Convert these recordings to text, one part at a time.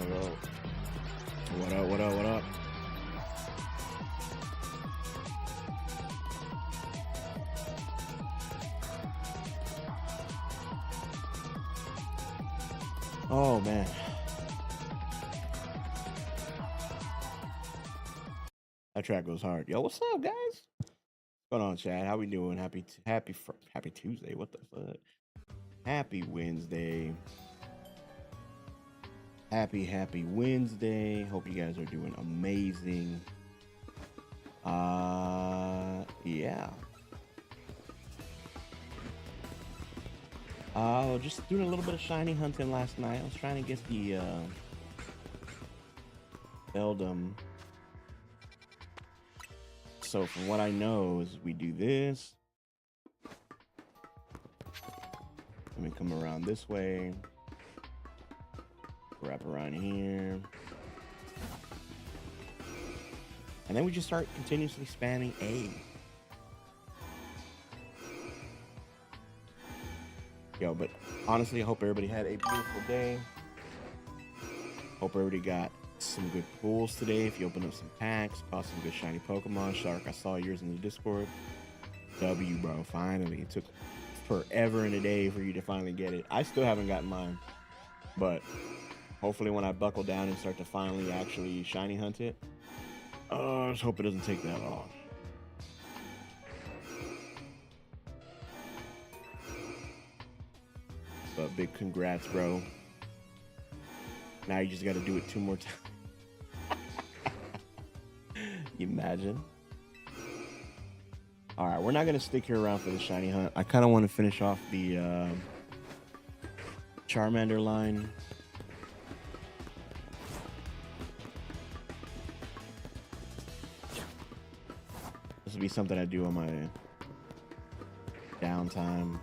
Hello. What up, what up, what up? Oh, man. That track goes hard. Yo, what's up, guys? What's going on, Chad? How we doing? Happy Tuesday. What the fuck? Happy Wednesday. Happy Wednesday. Hope you guys are doing amazing. Yeah. Just doing a little bit of shiny hunting last night. I was trying to get the Eldum. So from what I know is we do this. Let me come around this way. Wrap around here. And then we just start continuously spamming A. Yo, but honestly, I hope everybody had a beautiful day. Hope everybody got some good pulls today. If you open up some packs, caught some good shiny Pokemon. Shark, I saw yours in the Discord. W, bro, finally. It took forever and a day for you to finally get it. I still haven't gotten mine. But hopefully when I buckle down and start to finally actually shiny hunt it, I just hope it doesn't take that long. But big congrats, bro. Now you just got to do it 2 more times. You imagine? All right, we're not going to stick here around for the shiny hunt. I kind of want to finish off the Charmander line. This will be something I do on my downtime.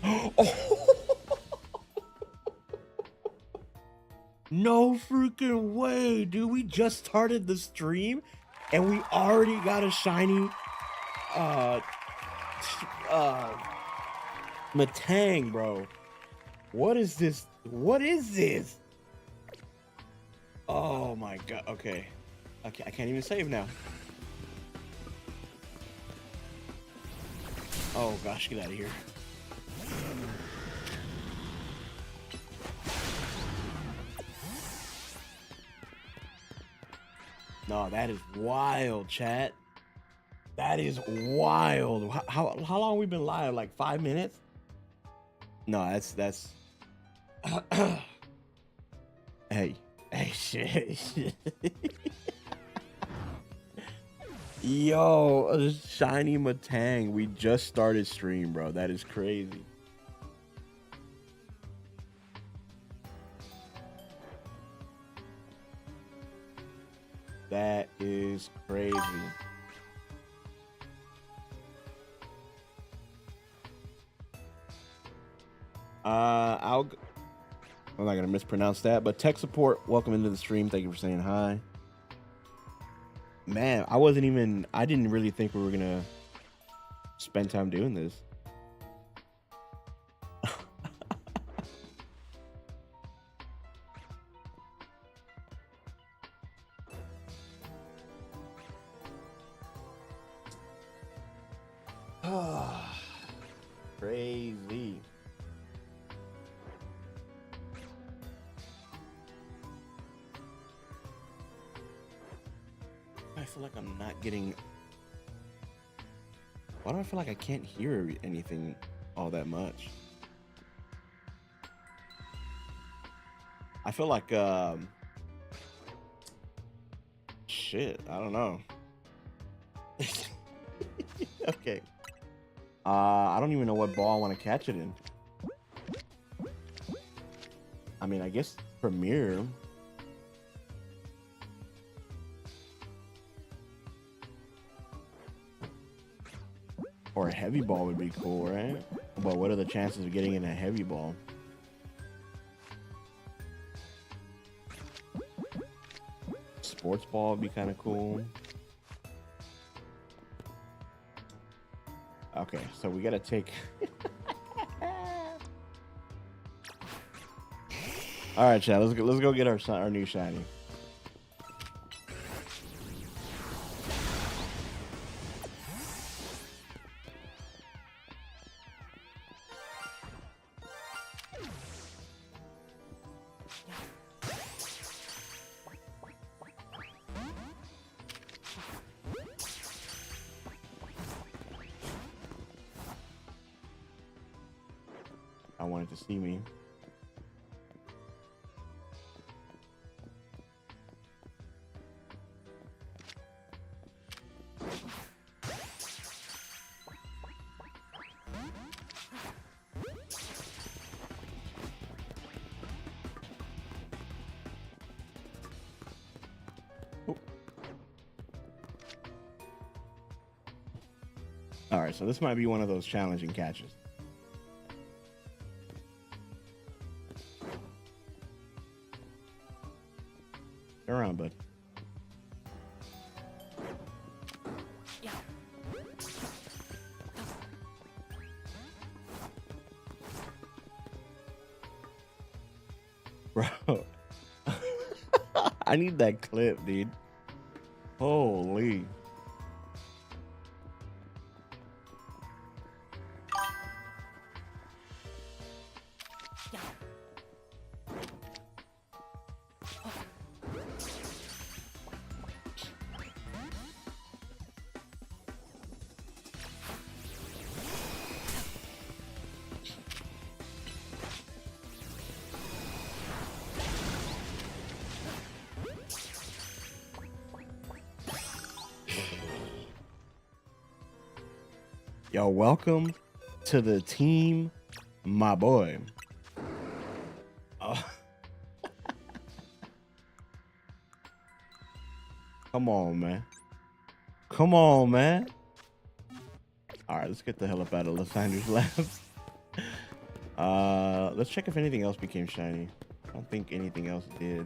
Oh. No freaking way, dude. We just started the stream and we already got a shiny Matang, bro. What is this? What is this? Oh my god. Okay. I can't even save now. Oh gosh, get out of here. No, that is wild, chat. That is wild. How long we been live? Like 5 minutes? No, that's hey shit. Yo, a shiny Matang. We just started stream, bro. That is crazy. That is crazy. I'm not gonna mispronounce that, but tech support, welcome into the stream. Thank you for saying hi. Man, I didn't really think we were gonna spend time doing this. Crazy. I feel like I'm not getting. Why do I feel like I can't hear anything all that much? I feel like shit, I don't know. Okay. I don't even know what ball I want to catch it in. I mean, I guess Premier. Or a heavy ball would be cool, right? But what are the chances of getting in a heavy ball? Sports ball would be kind of cool. Okay, so we gotta take All right, chat. Let's go get our new shiny. I wanted to see me. All right, so this might be one of those challenging catches. Turn around, bud. Bro, I need that clip, dude. Holy. Yo, welcome to the team, my boy. Oh. Come on, man. Come on, man. All right, let's get the hell up out of Lysander's Labs. Let's check if anything else became shiny. I don't think anything else did.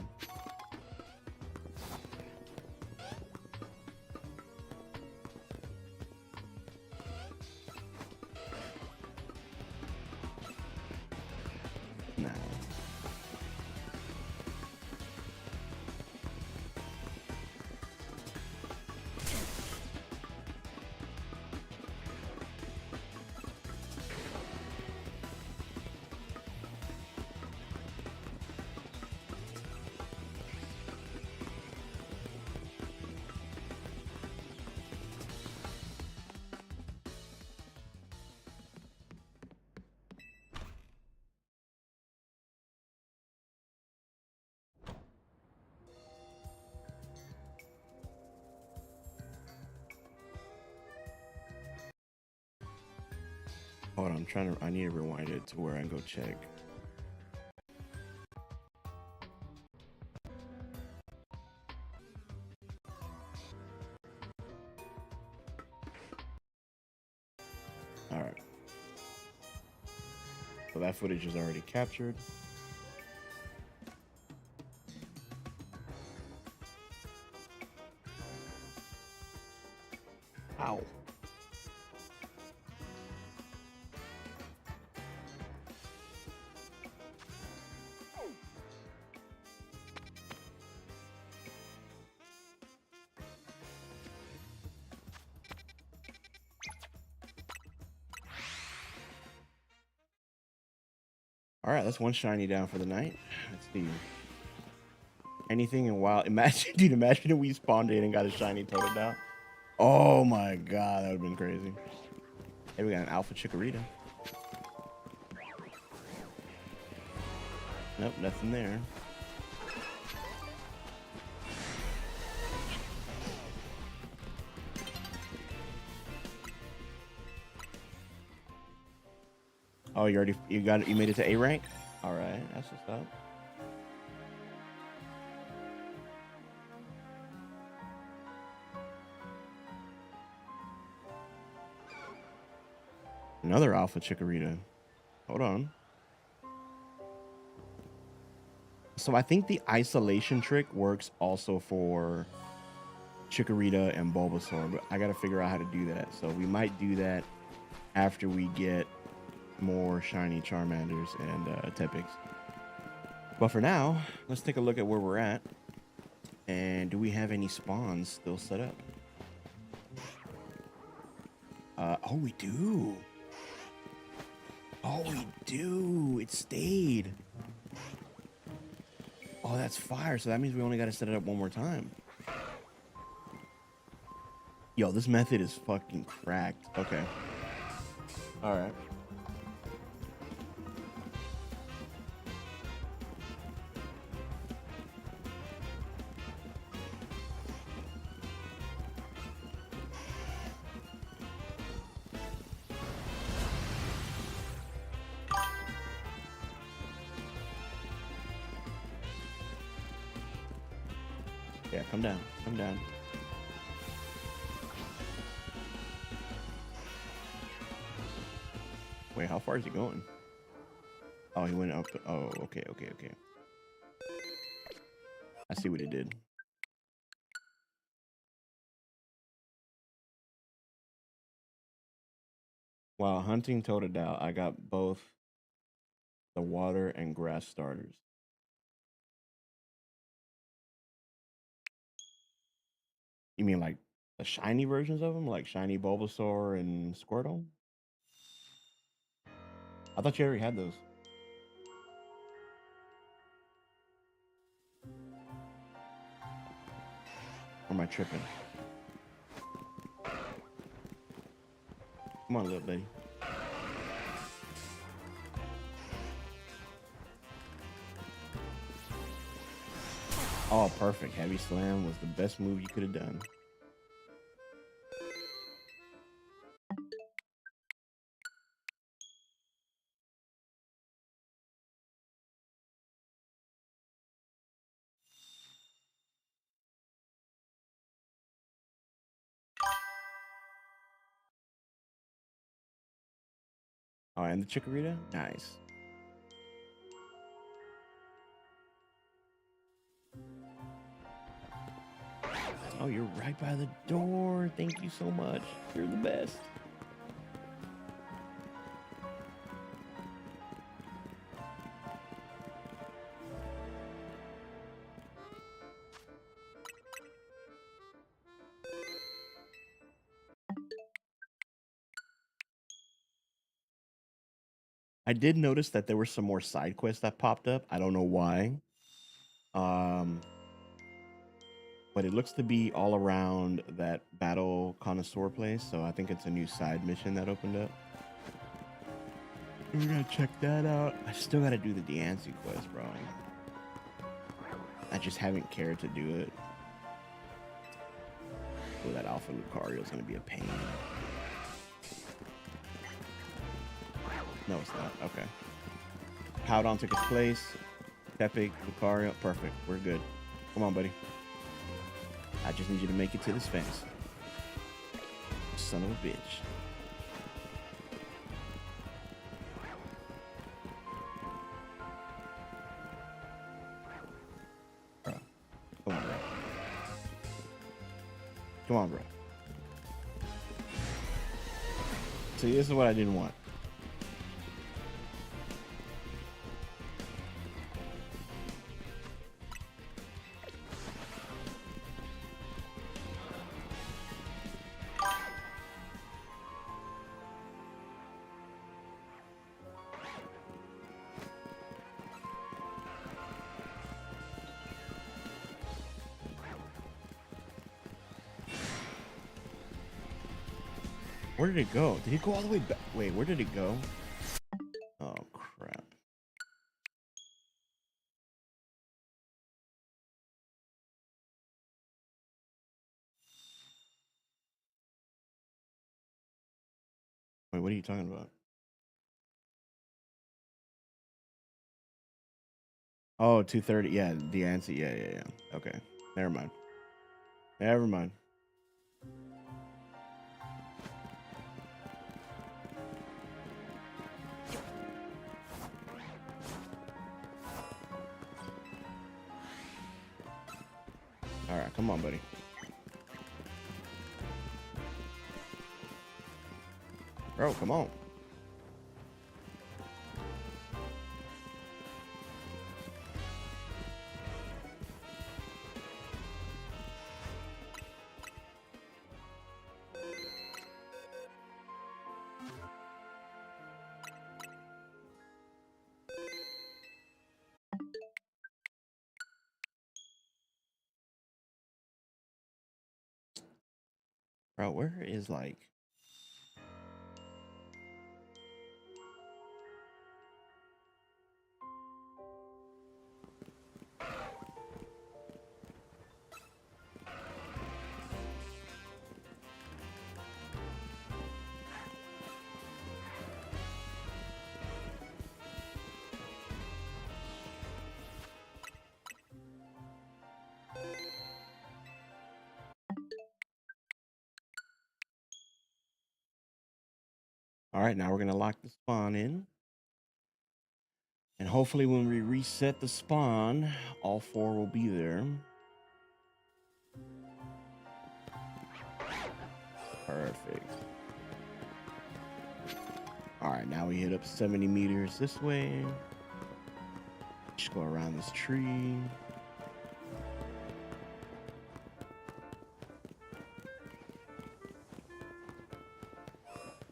Hold on, I need to rewind it to where I can go check. All right. So that footage is already captured. Ow. All right, that's one shiny down for the night. Let's see. Anything in wild? Imagine, dude, imagine if we spawned in and got a shiny total down. Oh my god, that would have been crazy. Hey, we got an alpha chikorita. Nope, nothing there. Oh, you made it to A rank? All right, that's what's up. Another alpha chikorita. Hold on. So I think the isolation trick works also for Chikorita and Bulbasaur, but I gotta figure out how to do that. So we might do that after we get more shiny Charmanders and Tepix. But for now, let's take a look at where we're at. And do we have any spawns still set up? Oh, we do. Oh, we do. It stayed. Oh, that's fire. So that means we only got to set it up one more time. Yo, this method is fucking cracked. Okay. All right. Yeah, come down. Come down. Wait, how far is he going? Oh, he went up. Oh, okay, okay, okay. I see what he did. While hunting Totodile, I got both the water and grass starters. You mean like the shiny versions of them, like shiny Bulbasaur and Squirtle? I thought you already had those. Or am I tripping? Come on, little buddy. Oh, perfect. Heavy Slam was the best move you could have done. Oh, and the Chikorita? Nice. Oh, you're right by the door. Thank you so much. You're the best. I did notice that there were some more side quests that popped up. I don't know why. Um, but it looks to be all around that battle connoisseur place. So I think it's a new side mission that opened up. We're gonna check that out. I still gotta do the Deancey quest, bro. I just haven't cared to do it. Oh, that Alpha Lucario is gonna be a pain. No, it's not. Okay. Powdon took his place. Tepe, Lucario. Perfect. We're good. Come on, buddy. I just need you to make it to this fence. Son of a bitch. Bro. Come on, bro. Come on, bro. See, this is what I didn't want. Where did it go? Did it go all the way back? Wait, where did it go? Oh, crap. Wait, what are you talking about? Oh, 230. Yeah, the answer. Yeah, yeah, yeah. Okay. Never mind. Never mind. All right, come on, buddy. Bro, come on. Bro, where is like... All right, now we're going to lock the spawn in. And hopefully when we reset the spawn, all 4 will be there. Perfect. All right, now we hit up 70 meters this way. Just go around this tree.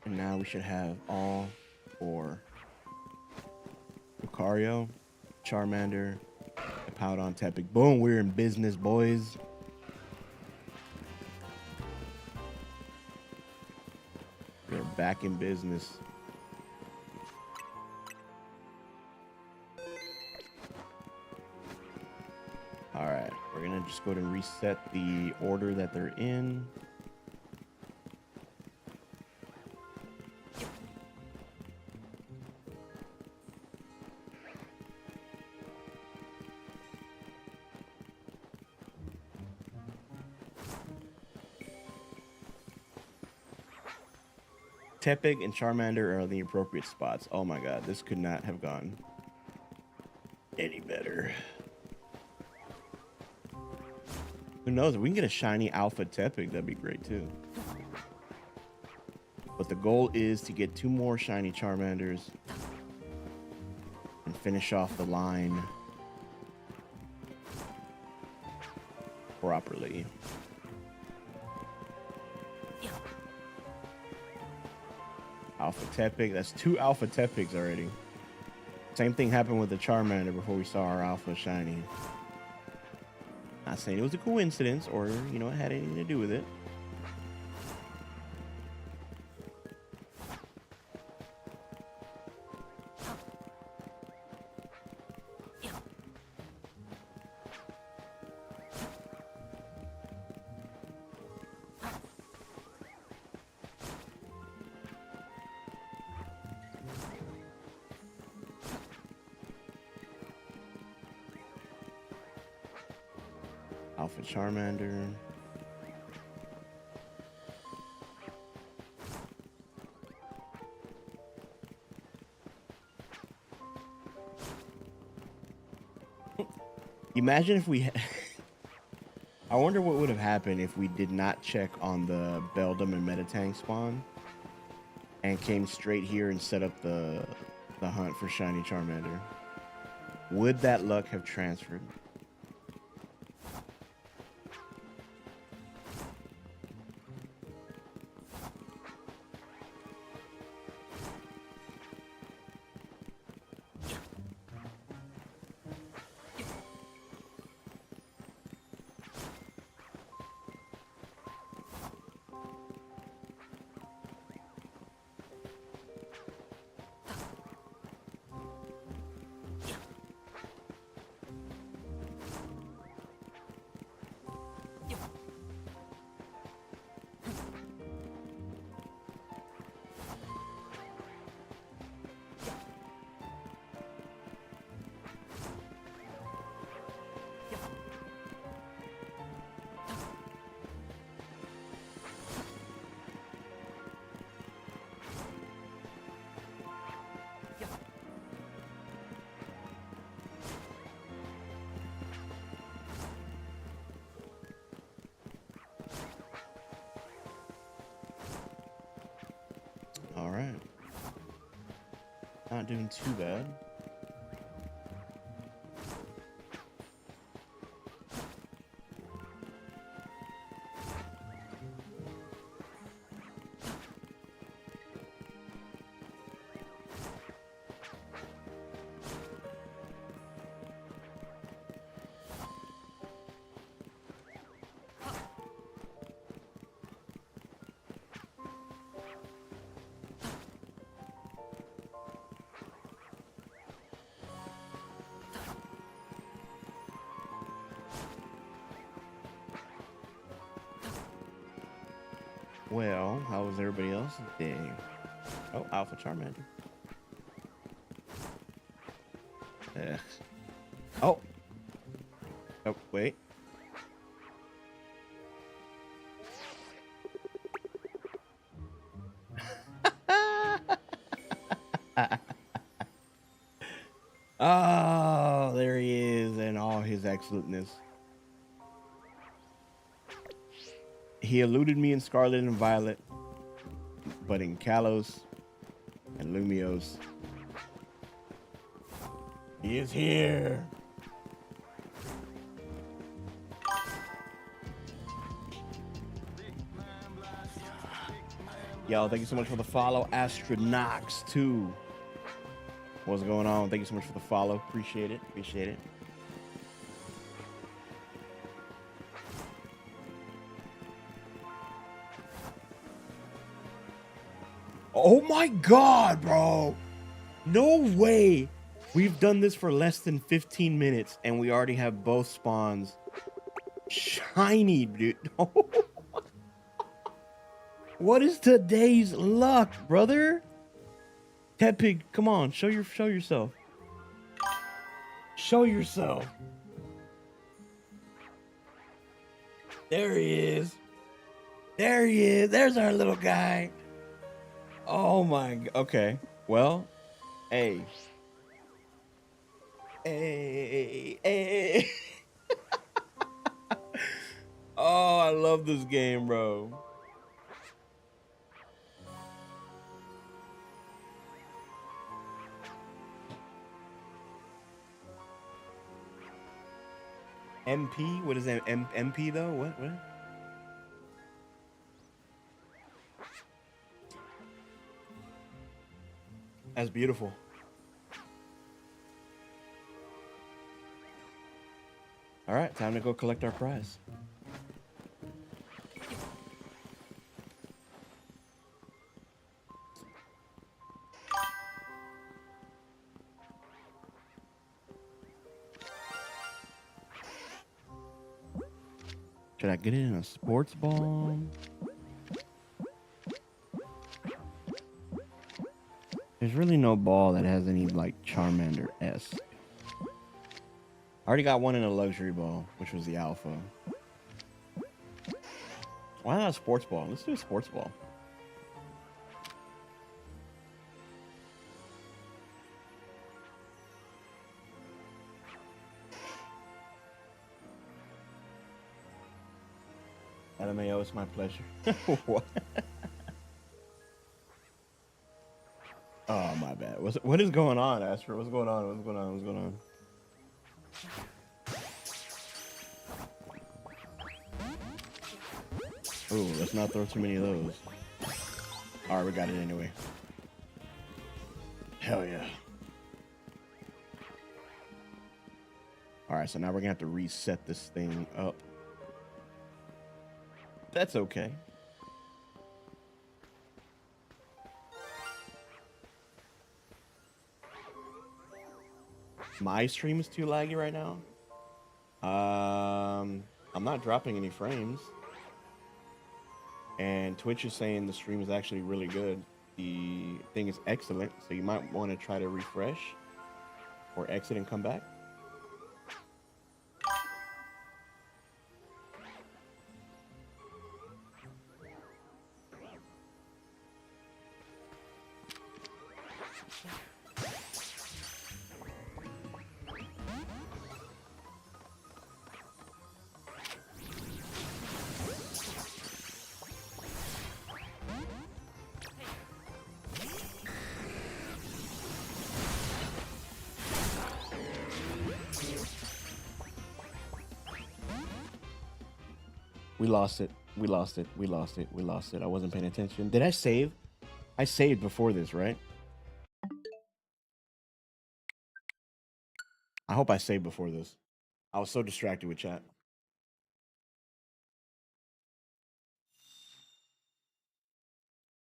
And now we should have all 4. Lucario, Charmander, Powdon, Tepic. Boom, we're in business, boys. We're back in business. All right, we're gonna just go ahead and reset the order that they're in. Tepig and Charmander are the appropriate spots. Oh my god, this could not have gone any better. Who knows? If we can get a shiny Alpha Tepig, that'd be great too. But the goal is to get 2 more shiny Charmanders and finish off the line properly. Alpha Tepig. That's 2 Alpha Tepigs already. Same thing happened with the Charmander before we saw our Alpha shiny. Not saying it was a coincidence or, you know, it had anything to do with it. Alpha Charmander. Imagine if we I wonder what would have happened if we did not check on the Beldum and Metatang spawn and came straight here and set up the hunt for shiny Charmander. Would that luck have transferred? All right. Not doing too bad. Well, how was everybody else's day? Oh, Alpha Charmander. Ugh. Oh. Oh, wait. Oh, there he is in all his excellentness. He eluded me in Scarlet and Violet, but in Kalos and Lumios, he is here. Yo, thank you so much for the follow. Astronox 2. What's going on? Thank you so much for the follow. Appreciate it. Appreciate it. Oh my God, bro. No way. We've done this for less than 15 minutes and we already have both spawns shiny, dude. What is today's luck, brother? Ted Pig, come on, show yourself. Show yourself. There he is. There he is. There's our little guy. Oh my God. Okay. Well, hey. Hey. Oh, I love this game, bro. MP? What is that? MP though? What? That's beautiful. All right, time to go collect our prize. Should I get it in a sports ball? There's really no ball that has any like Charmander S. I already got one in a luxury ball, which was the alpha. Why not a sports ball? Let's do a sports ball. LMAO, it's my pleasure. What? Oh, my bad. What is going on, Astro? What's going on? What's going on? What's going on? Ooh, let's not throw too many of those. All right, we got it anyway. Hell yeah. All right, so now we're gonna have to reset this thing up. That's okay. My stream is too laggy right now. I'm not dropping any frames. And Twitch is saying the stream is actually really good. The thing is excellent, so you might want to try to refresh or exit and come back. We lost it. We lost it. We lost it. We lost it. I wasn't paying attention. Did I save? I saved before this, right? I hope I saved before this. I was so distracted with chat.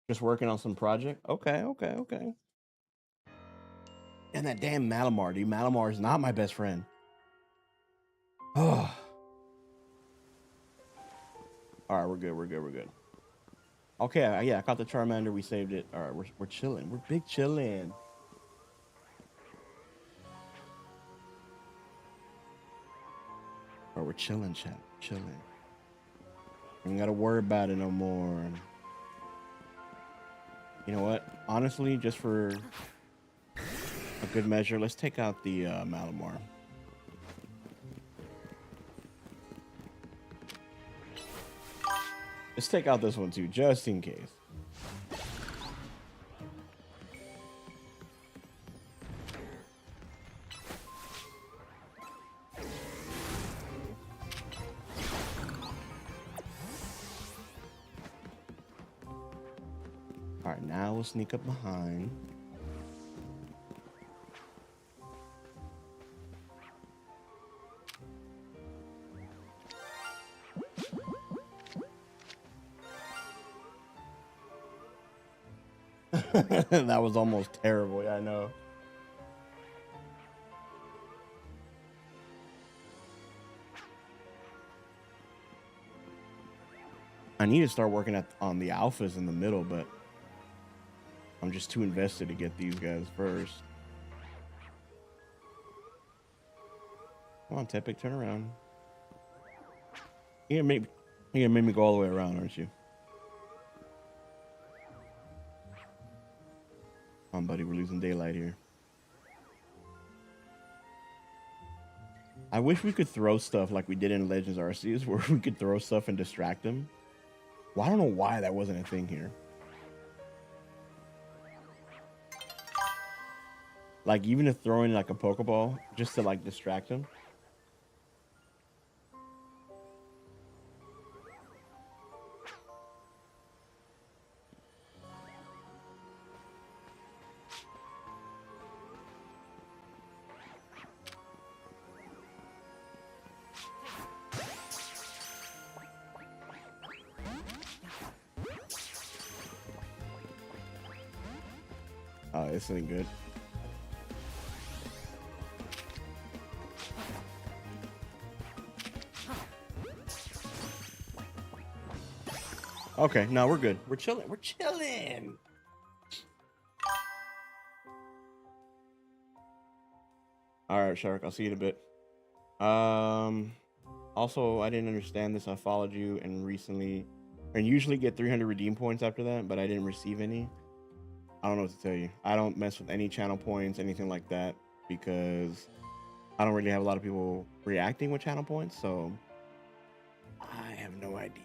Just working on some project. Okay. And that damn Malamar, dude. Malamar is not my best friend. Oh. All right, we're good. Okay, yeah, I caught the Charmander. We saved it. All right, we're chilling. We're big chilling. Or we're chilling, chat. Chilling. Ain't gotta worry about it no more. You know what? Honestly, just for a good measure, let's take out the Malamar. Let's take out this one too, just in case. All right, now we'll sneak up behind. That was almost terrible. Yeah, I know. I need to start working on the alphas in the middle, but I'm just too invested to get these guys first. Come on, Tepic, turn around. You're gonna make me go all the way around, aren't you? Come on, buddy, we're losing daylight here. I wish we could throw stuff like we did in Legends Arceus, where we could throw stuff and distract them. Well, I don't know why that wasn't a thing here. Like, even if throwing like a Pokeball just to like distract them. Oh, this ain't good. Okay, no, we're good. We're chilling. We're chilling. All right, Shark. I'll see you in a bit. Also, I didn't understand this. I followed you and usually get 300 redeem points after that, but I didn't receive any. I don't know what to tell you. I don't mess with any channel points, anything like that, because I don't really have a lot of people reacting with channel points, so I have no idea.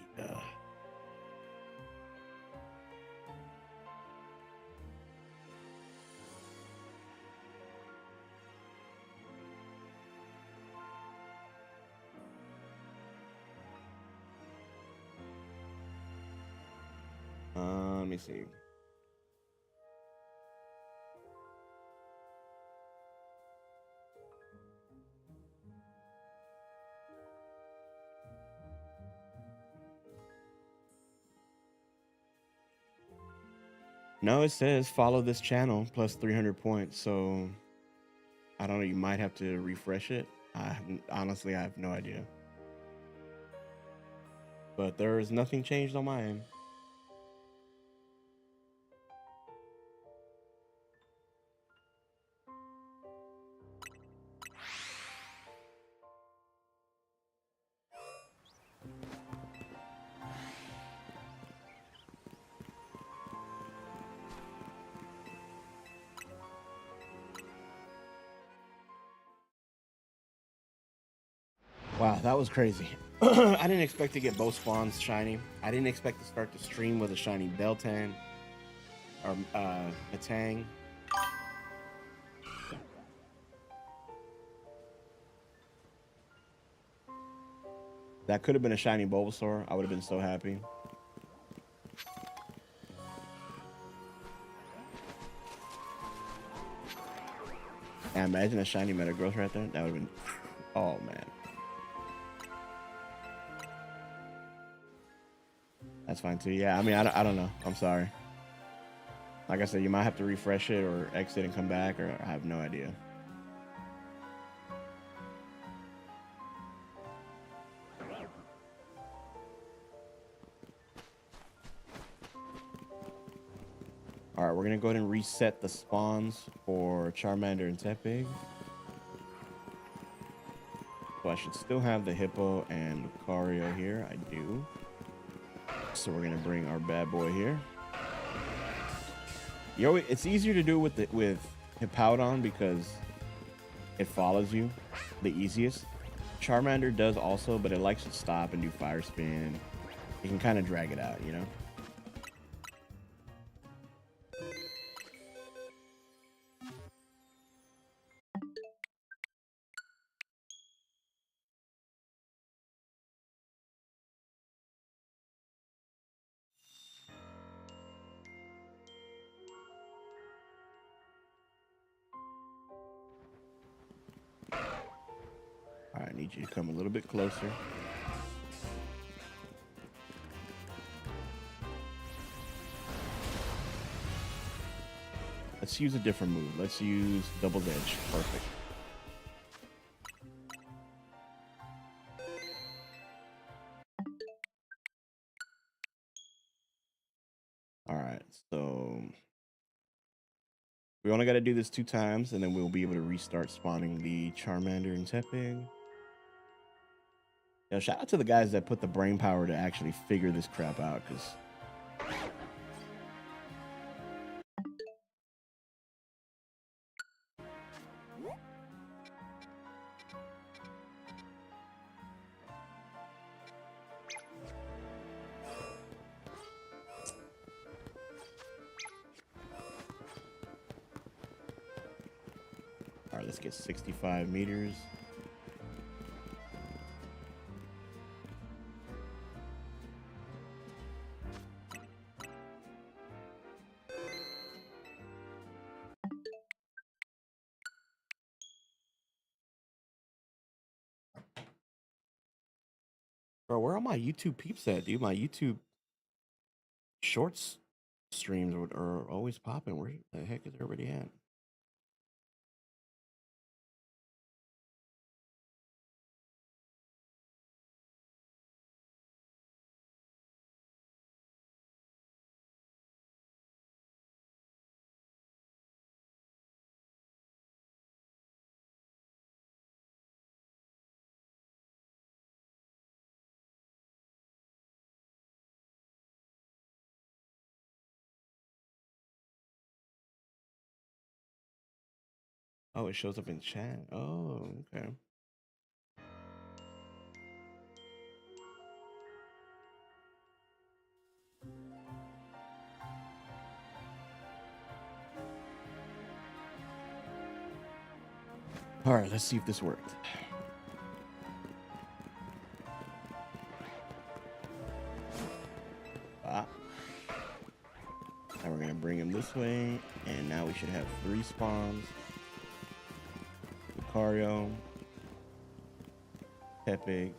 Let me see. No, it says follow this channel plus 300 points. So I don't know. You might have to refresh it. Honestly, I have no idea. But there is nothing changed on my end. Wow, that was crazy. I didn't expect to get both spawns shiny. I didn't expect to start the stream with a shiny Beltan or a Tang. That could have been a shiny Bulbasaur. I would have been so happy. And imagine a shiny Metagross right there. That would have been... Oh, man. That's fine, too. Yeah, I mean, I don't know. I'm sorry. Like I said, you might have to refresh it or exit and come back, or I have no idea. All right, we're gonna go ahead and reset the spawns for Charmander and Tepig. So I should still have the Hippo and Lucario here. I do. So we're gonna bring our bad boy here. It's easier to do with Hippowdon because it follows you the easiest. Charmander does also, but it likes to stop and do fire spin. You can kind of drag it out, you know? All right, I need you to come a little bit closer. Let's use a different move. Let's use Double Edge. Perfect. All right, so we only got to do this 2 times, and then we'll be able to restart spawning the Charmander and Tepig. Yo, shout out to the guys that put the brain power to actually figure this crap out, because all right, let's get 65 meters. Bro, where are my YouTube peeps at, dude? My YouTube shorts streams are always popping. Where the heck is everybody at? Oh, it shows up in chat. Oh, okay. All right, let's see if this worked. Ah. Now we're gonna bring him this way, and now we should have 3 spawns. Lucario, Tepig.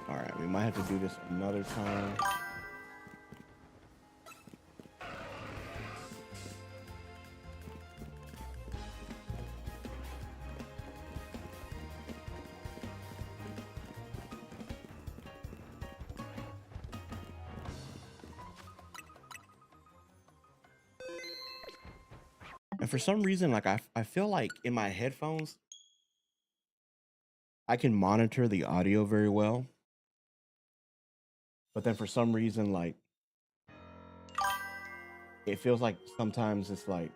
All right, we might have to do this another time. And for some reason, like I feel like in my headphones, I can monitor the audio very well. But then for some reason, like it feels like sometimes it's like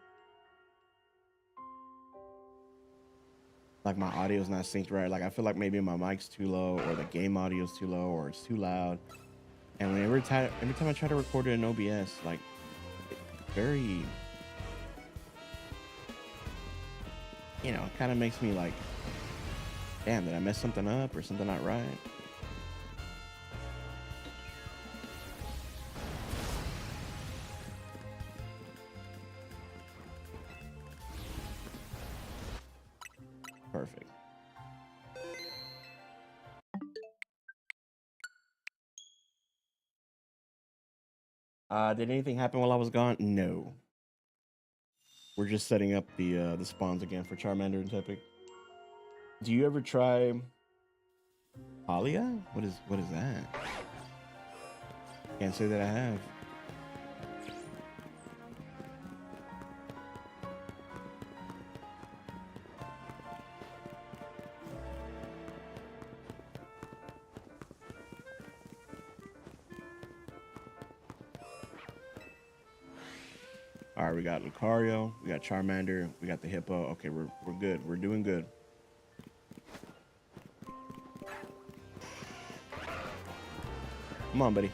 my audio's not synced right. Like I feel like maybe my mic's too low, or the game audio's too low, or it's too loud. And every time I try to record it in OBS, like it's very, you know, it kind of makes me like, damn, did I mess something up or something not right? Perfect. Did anything happen while I was gone? No. We're just setting up the spawns again for Charmander and Tepic. Do you ever try Alia? What is that? Can't say that I have. All right, we got Lucario, we got Charmander, we got the Hippo. Okay, we're good. We're doing good. Come on, buddy.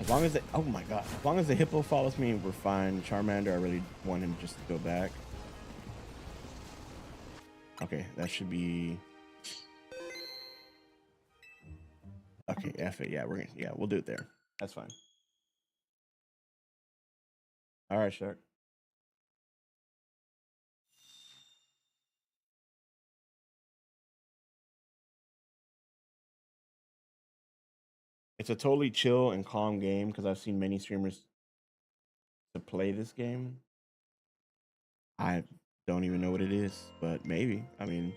As long as it, oh my god, as long as the Hippo follows me, we're fine. Charmander, I really want him just to go back. Okay, that should be okay. F it. Yeah, we'll do it there. That's fine. All right, Shark. It's a totally chill and calm game because I've seen many streamers to play this game. I don't even know what it is, but maybe. I mean,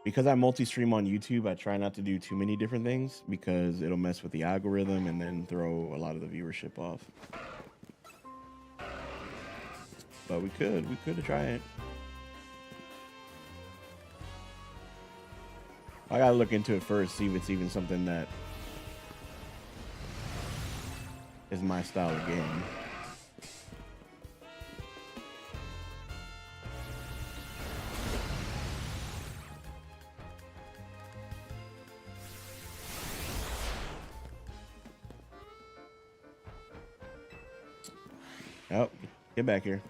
because I multi-stream on YouTube, I try not to do too many different things because it'll mess with the algorithm and then throw a lot of the viewership off. But we could try it. I gotta look into it first, see if it's even something that is my style of game. Oh, get back here.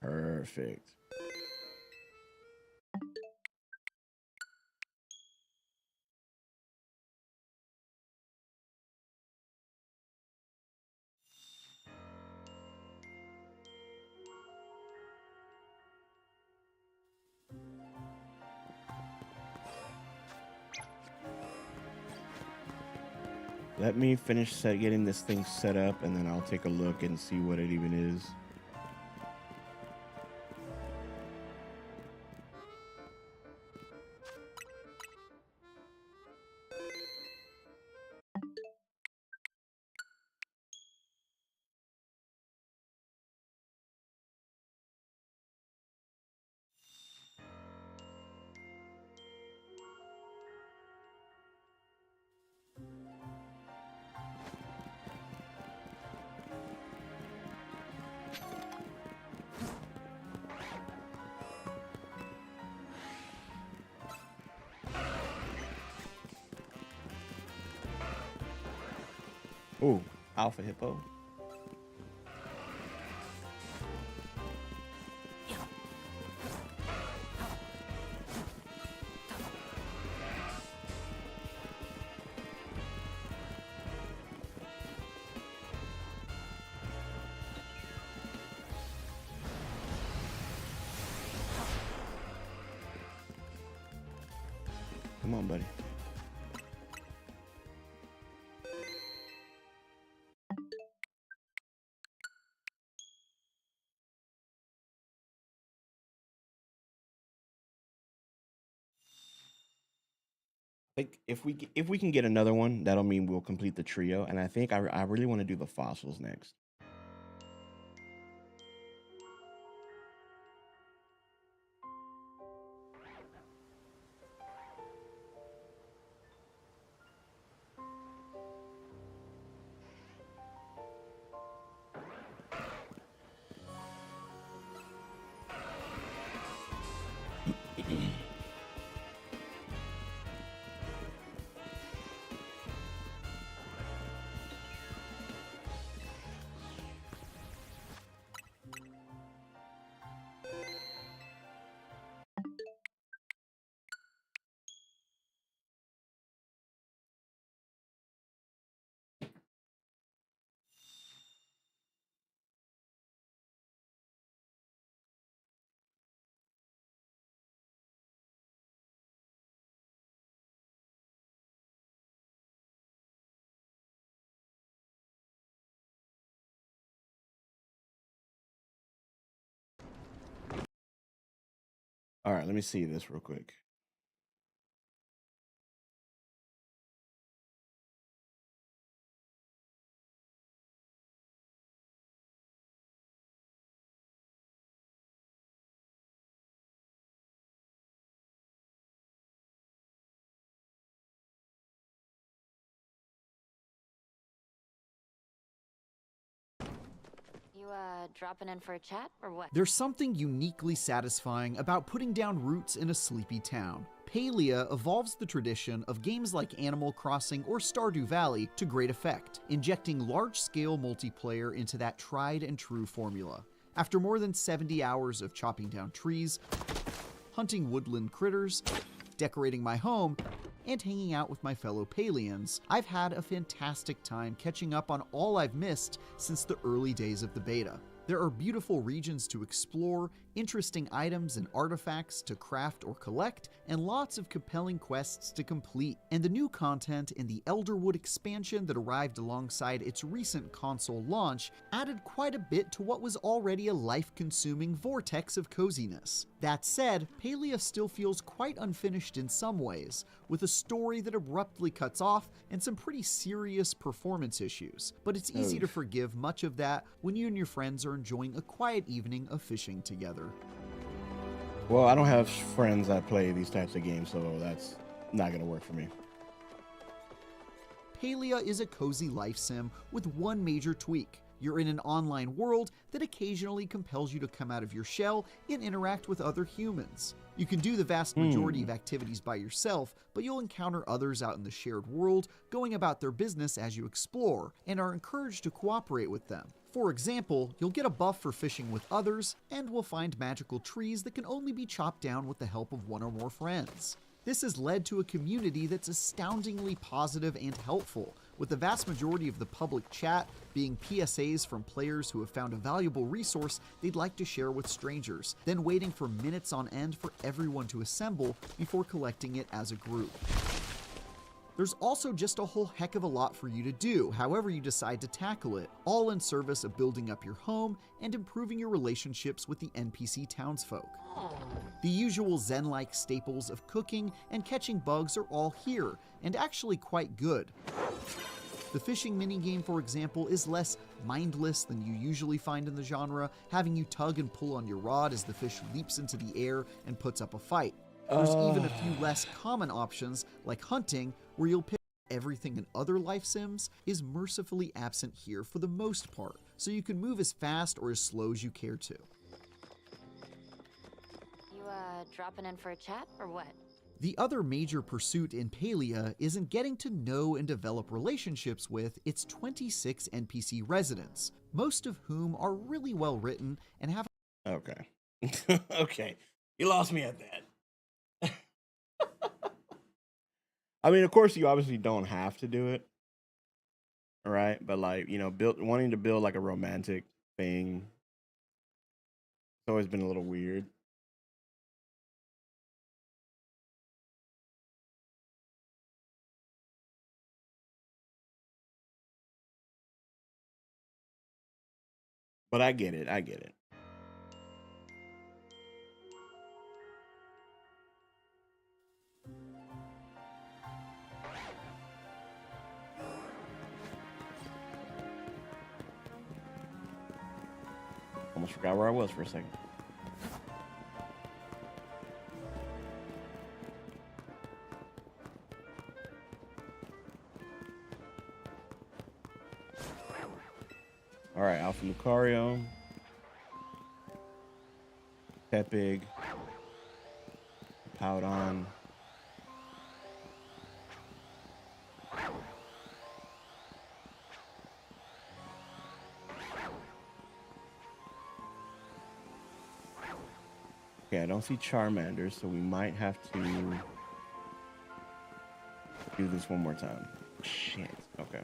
Perfect. Let me finish getting this thing set up, and then I'll take a look and see what it even is. Oh, Alpha Hippo. Come on, buddy. Like if we can get another one, that'll mean we'll complete the trio. And I think I really want to do the fossils next. All right, let me see this real quick. You, dropping in for a chat, or what? There's something uniquely satisfying about putting down roots in a sleepy town. Palia evolves the tradition of games like Animal Crossing or Stardew Valley to great effect, injecting large-scale multiplayer into that tried-and-true formula. After more than 70 hours of chopping down trees, hunting woodland critters, decorating my home, and hanging out with my fellow Palians, I've had a fantastic time catching up on all I've missed since the early days of the beta. There are beautiful regions to explore, interesting items and artifacts to craft or collect, and lots of compelling quests to complete. And the new content in the Elderwood expansion that arrived alongside its recent console launch added quite a bit to what was already a life-consuming vortex of coziness. That said, Palia still feels quite unfinished in some ways, with a story that abruptly cuts off and some pretty serious performance issues. But it's easy to forgive much of that when you and your friends are enjoying a quiet evening of fishing together. Well, I don't have friends that play these types of games, so that's not going to work for me. Palia is a cozy life sim with one major tweak. You're in an online world that occasionally compels you to come out of your shell and interact with other humans. You can do the vast majority of activities by yourself, but you'll encounter others out in the shared world going about their business as you explore, and are encouraged to cooperate with them. For example, you'll get a buff for fishing with others, and will find magical trees that can only be chopped down with the help of one or more friends. This has led to a community that's astoundingly positive and helpful, with the vast majority of the public chat being PSAs from players who have found a valuable resource they'd like to share with strangers, then waiting for minutes on end for everyone to assemble before collecting it as a group. There's also just a whole heck of a lot for you to do, however you decide to tackle it, all in service of building up your home and improving your relationships with the NPC townsfolk. The usual Zen-like staples of cooking and catching bugs are all here, and actually quite good. The fishing minigame, for example, is less mindless than you usually find in the genre, having you tug and pull on your rod as the fish leaps into the air and puts up a fight. There's even a few less common options, like hunting, where you'll pick everything in other life sims, is mercifully absent here for the most part, so you can move as fast or as slow as you care to. You, dropping in for a chat, or what? The other major pursuit in Palia isn't getting to know and develop relationships with its 26 NPC residents, most of whom are really well written and have. Okay. Okay. You lost me at that. I mean, of course, you obviously don't have to do it, right? But like, wanting to build like a romantic thing, it's always been a little weird. But I get it. I get it. Almost forgot where I was for a second. All right, Alpha Lucario, Tepig, Powdon. Okay, I don't see Charmanders, so we might have to do this one more time. Shit. Okay.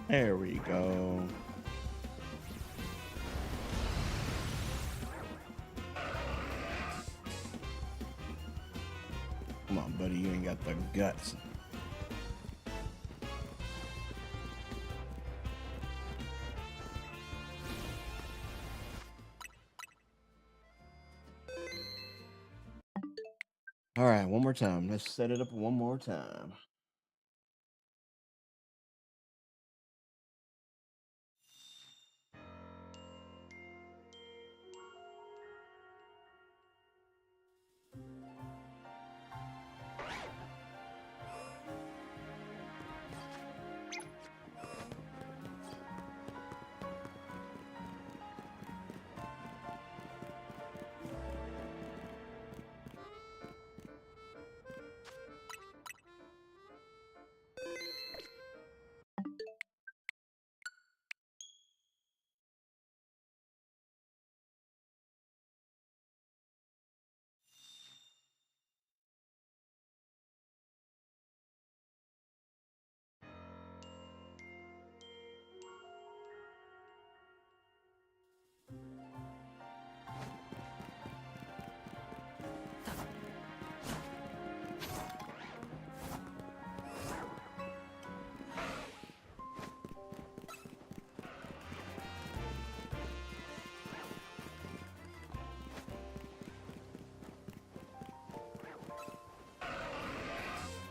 There we go. Come on, buddy. You ain't got the guts. All right, one more time. Let's set it up one more time.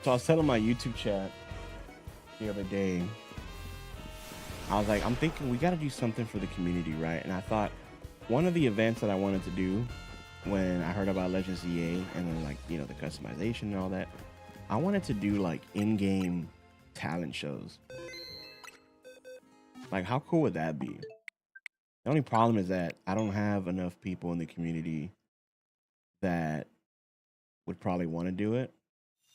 So I was telling my YouTube chat the other day, I was like, I'm thinking we got to do something for the community, right? And I thought one of the events that I wanted to do when I heard about Legends EA and then, like, you know, the customization and all that, I wanted to do like in-game talent shows. Like, how cool would that be? The only problem is that I don't have enough people in the community that would probably want to do it.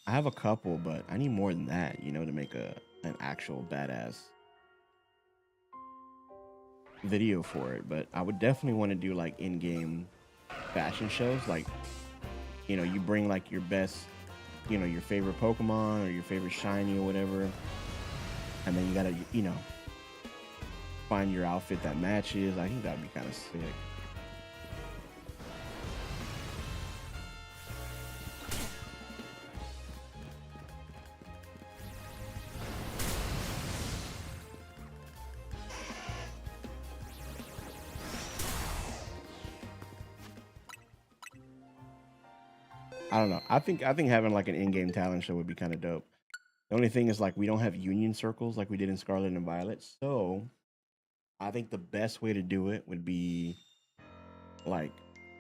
I have a couple, but I need more than that, you know, to make an actual badass video for it. But I would definitely want to do like in-game fashion shows. Like, you know, you bring like your best, you know, your favorite Pokemon or your favorite shiny or whatever, and then you gotta, you know, find your outfit that matches. I think that'd be kind of sick. I don't know. I think having like an in-game talent show would be kind of dope. The only thing is, like, we don't have union circles like we did in Scarlet and Violet. So I think the best way to do it would be like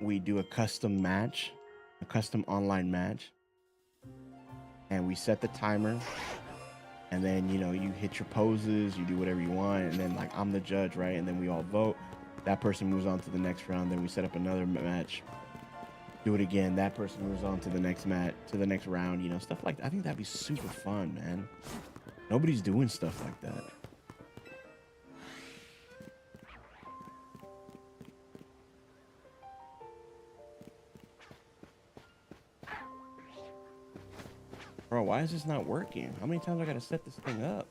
we do a custom match, a custom online match, and we set the timer, and then, you know, you hit your poses, you do whatever you want, and then, like, I'm the judge, right? And then we all vote. That person moves on to the next round. Then we set up another match. Do it again. That person moves on to the next match, to the next round, you know, stuff like that. I think that'd be super fun, man. Nobody's doing stuff like that. Bro, why is this not working? How many times I gotta set this thing up?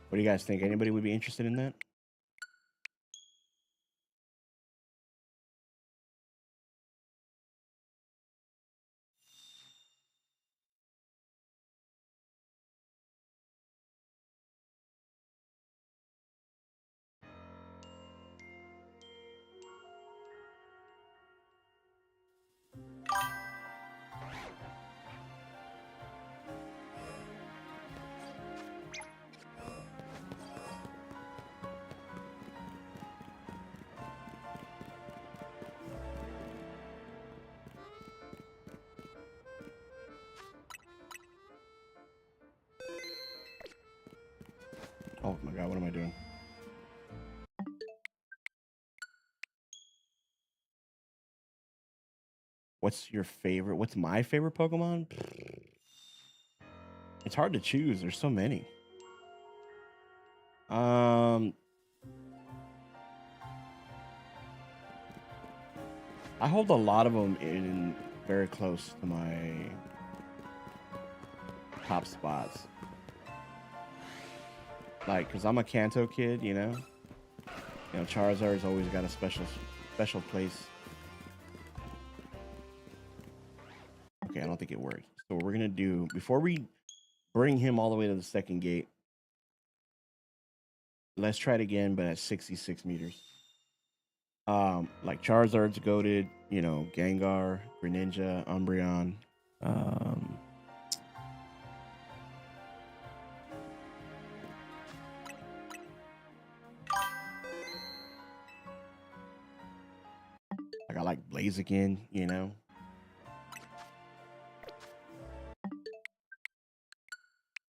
What do you guys think? Anybody would be interested in that? my god, what am I doing? What's your favorite? What's my favorite Pokemon? It's hard to choose. There's so many. I hold a lot of them in very close to my top spots. Like, cause I'm a Kanto kid, you know. Charizard's always got a special place. Okay, I don't think it worked. So what we're gonna do before we bring him all the way to the second gate, let's try it again, but at 66 meters. Like Charizard's goated, Gengar, Greninja, Umbreon. Like I like Blaziken,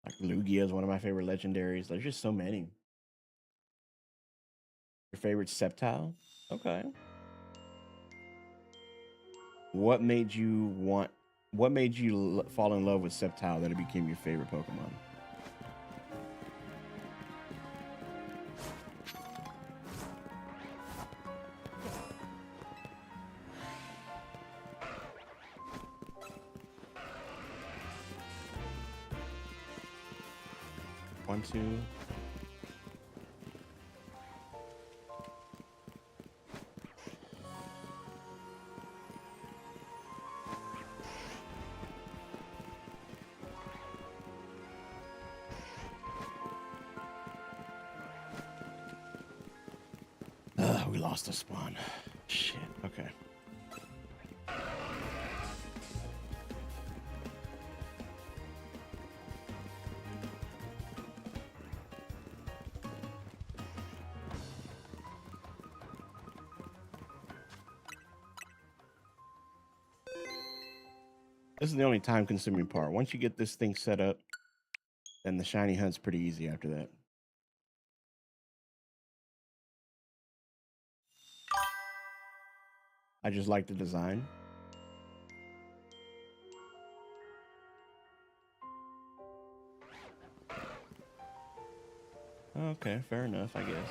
Like Lugia is one of my favorite legendaries. There's just so many. Your favorite Sceptile? Okay. What made you fall in love with Sceptile that it became your favorite Pokemon? One, two. We lost a spawn. Shit. Okay. This is the only time-consuming part. Once you get this thing set up, then the shiny hunt's pretty easy after that. I just like the design. Okay, fair enough, I guess.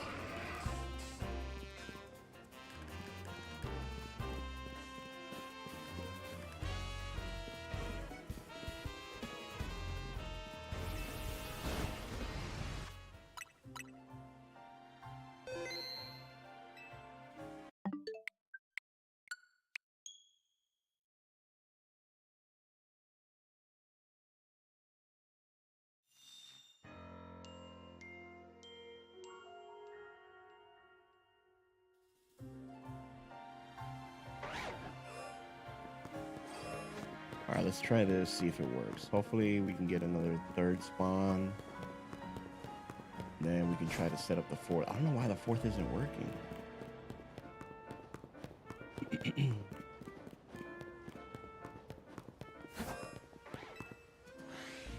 All right, let's try this, see if it works. Hopefully we can get another third spawn. Then we can try to set up the fourth. I don't know why the fourth isn't working.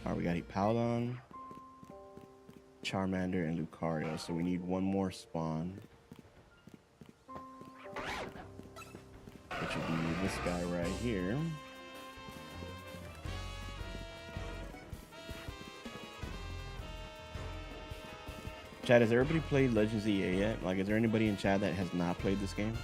All right, we got Hippowdon, Charmander, and Lucario. So we need one more spawn, which would be this guy right here. Chad, has everybody played Legends EA yet? Like, is there anybody in Chad that has not played this game?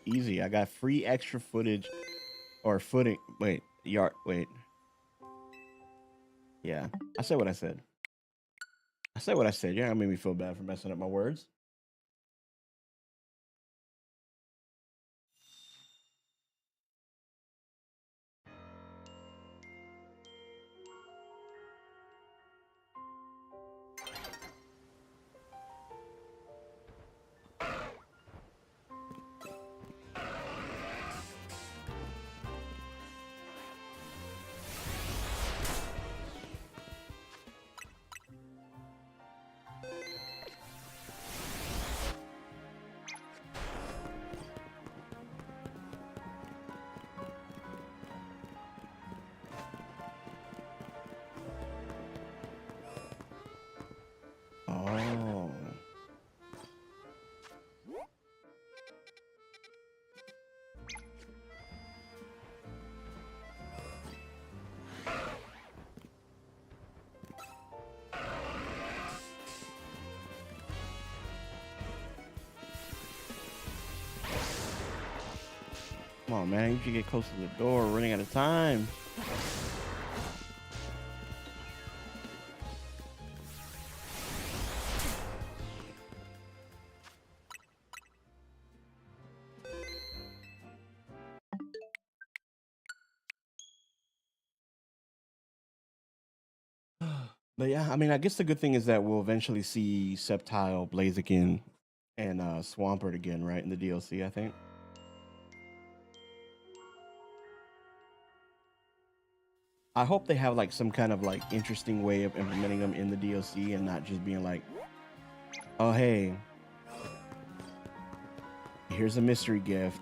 Easy. I got free extra footage or footing. Wait. Yeah. I said what I said. Yeah, it made me feel bad for messing up my words. Come on, man. You should get close to the door. We're running out of time. But yeah, I mean, I guess the good thing is that we'll eventually see Sceptile, Blaziken, and Swampert again, right, in the DLC, I think. I hope they have like some kind of like interesting way of implementing them in the DLC and not just being like, oh hey, here's a mystery gift.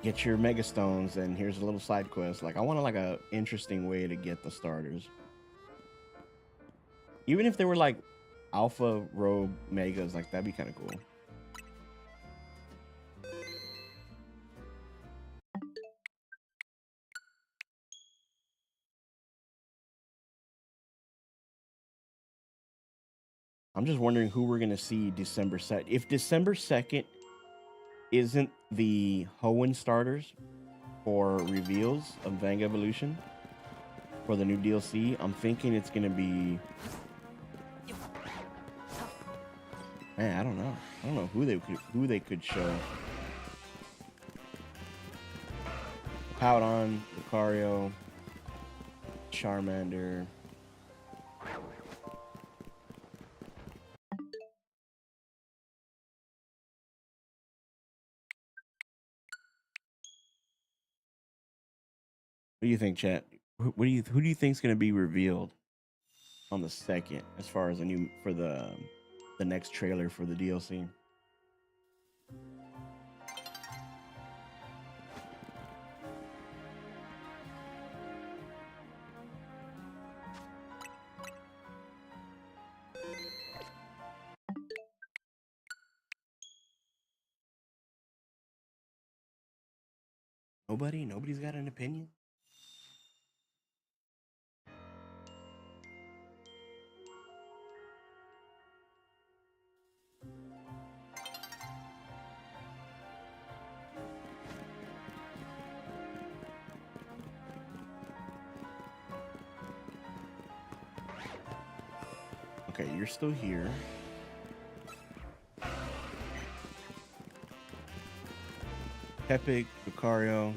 Get your Mega Stones and here's a little side quest. Like I want like a interesting way to get the starters. Even if they were like Alpha Rogue Megas, like that'd be kind of cool. I'm just wondering who we're gonna see December 2nd. If December 2nd isn't the Hoenn starters for reveals of Vang Evolution for the new DLC, I'm thinking it's gonna be. Man, I don't know. I don't know who they could show. Powdon, Lucario, Charmander. What do you think, chat? Who do you think's gonna be revealed on the 2nd, as far as a new for the next trailer for the DLC? Nobody's got an opinion. Okay, you're still here. Epic, Lucario.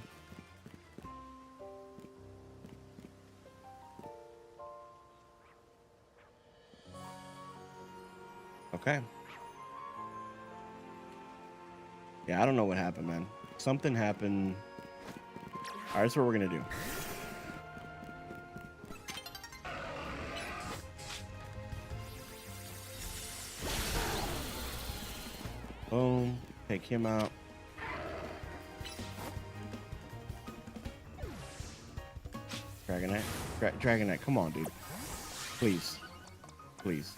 Okay. Yeah, I don't know what happened, man. Something happened. All right, that's what we're gonna do. Boom. Take him out. Dragonite. Dragonite, come on, dude. Please. Please.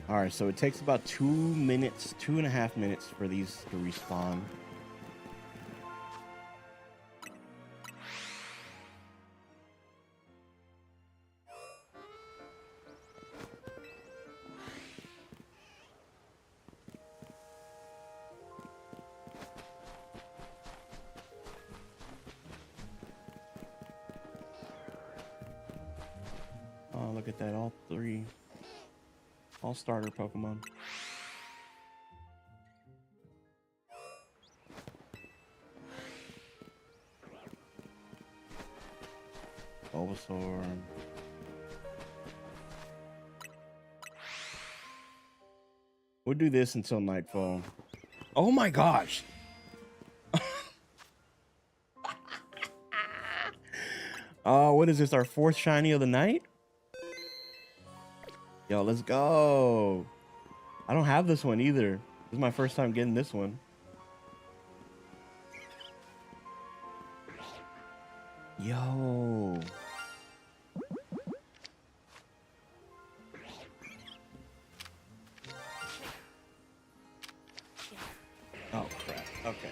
All right, so it takes about 2 minutes, 2.5 minutes for these to respawn. Oh, look at that, all three. All starter Pokemon. Bulbasaur. We'll do this until nightfall. Oh my gosh. What is this? Our 4th shiny of the night? Yo, let's go. I don't have this one either. This is my first time getting this one. Yo. Oh crap. Okay.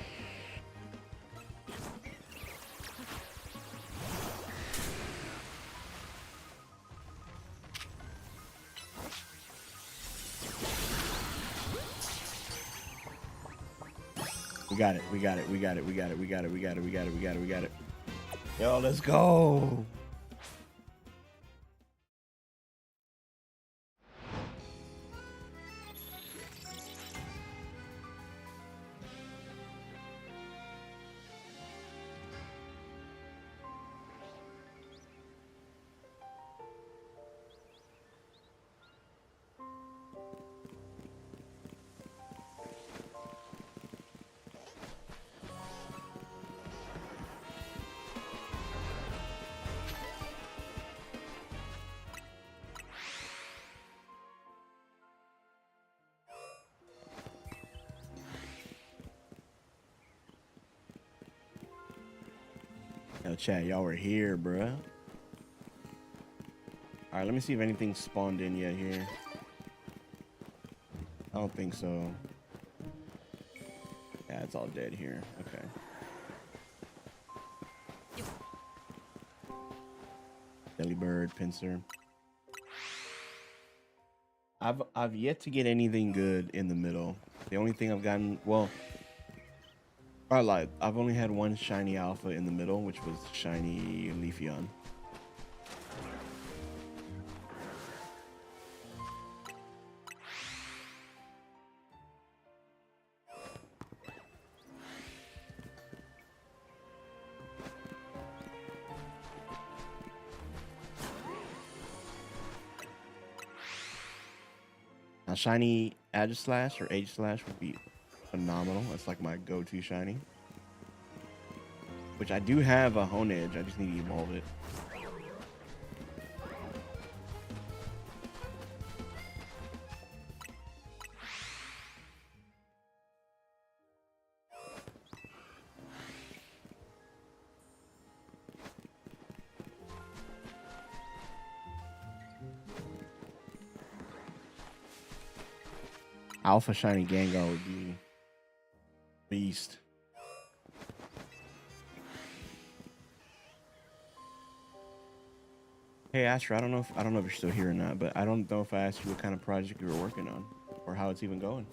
We got it. We got it. We got it. We got it. We got it. We got it. We got it. We got it. We got it. Yo, let's go. Yo, chat, y'all were here, bruh. All right, let me see if anything spawned in yet here. I don't think so. Yeah, it's all dead here. Okay. Delibird, pincer. I've yet to get anything good in the middle. The only thing I've gotten, well, I lied. I've only had one shiny alpha in the middle, which was shiny Leafeon. Now, shiny Aegislash or Aegislash would be phenomenal. That's like my go-to shiny. Which I do have a Hone Edge. I just need to evolve it. Alpha shiny Gengar would be beast. Hey Astra, I don't know if you're still here or not, but I don't know if I asked you what kind of project you were working on or how it's even going.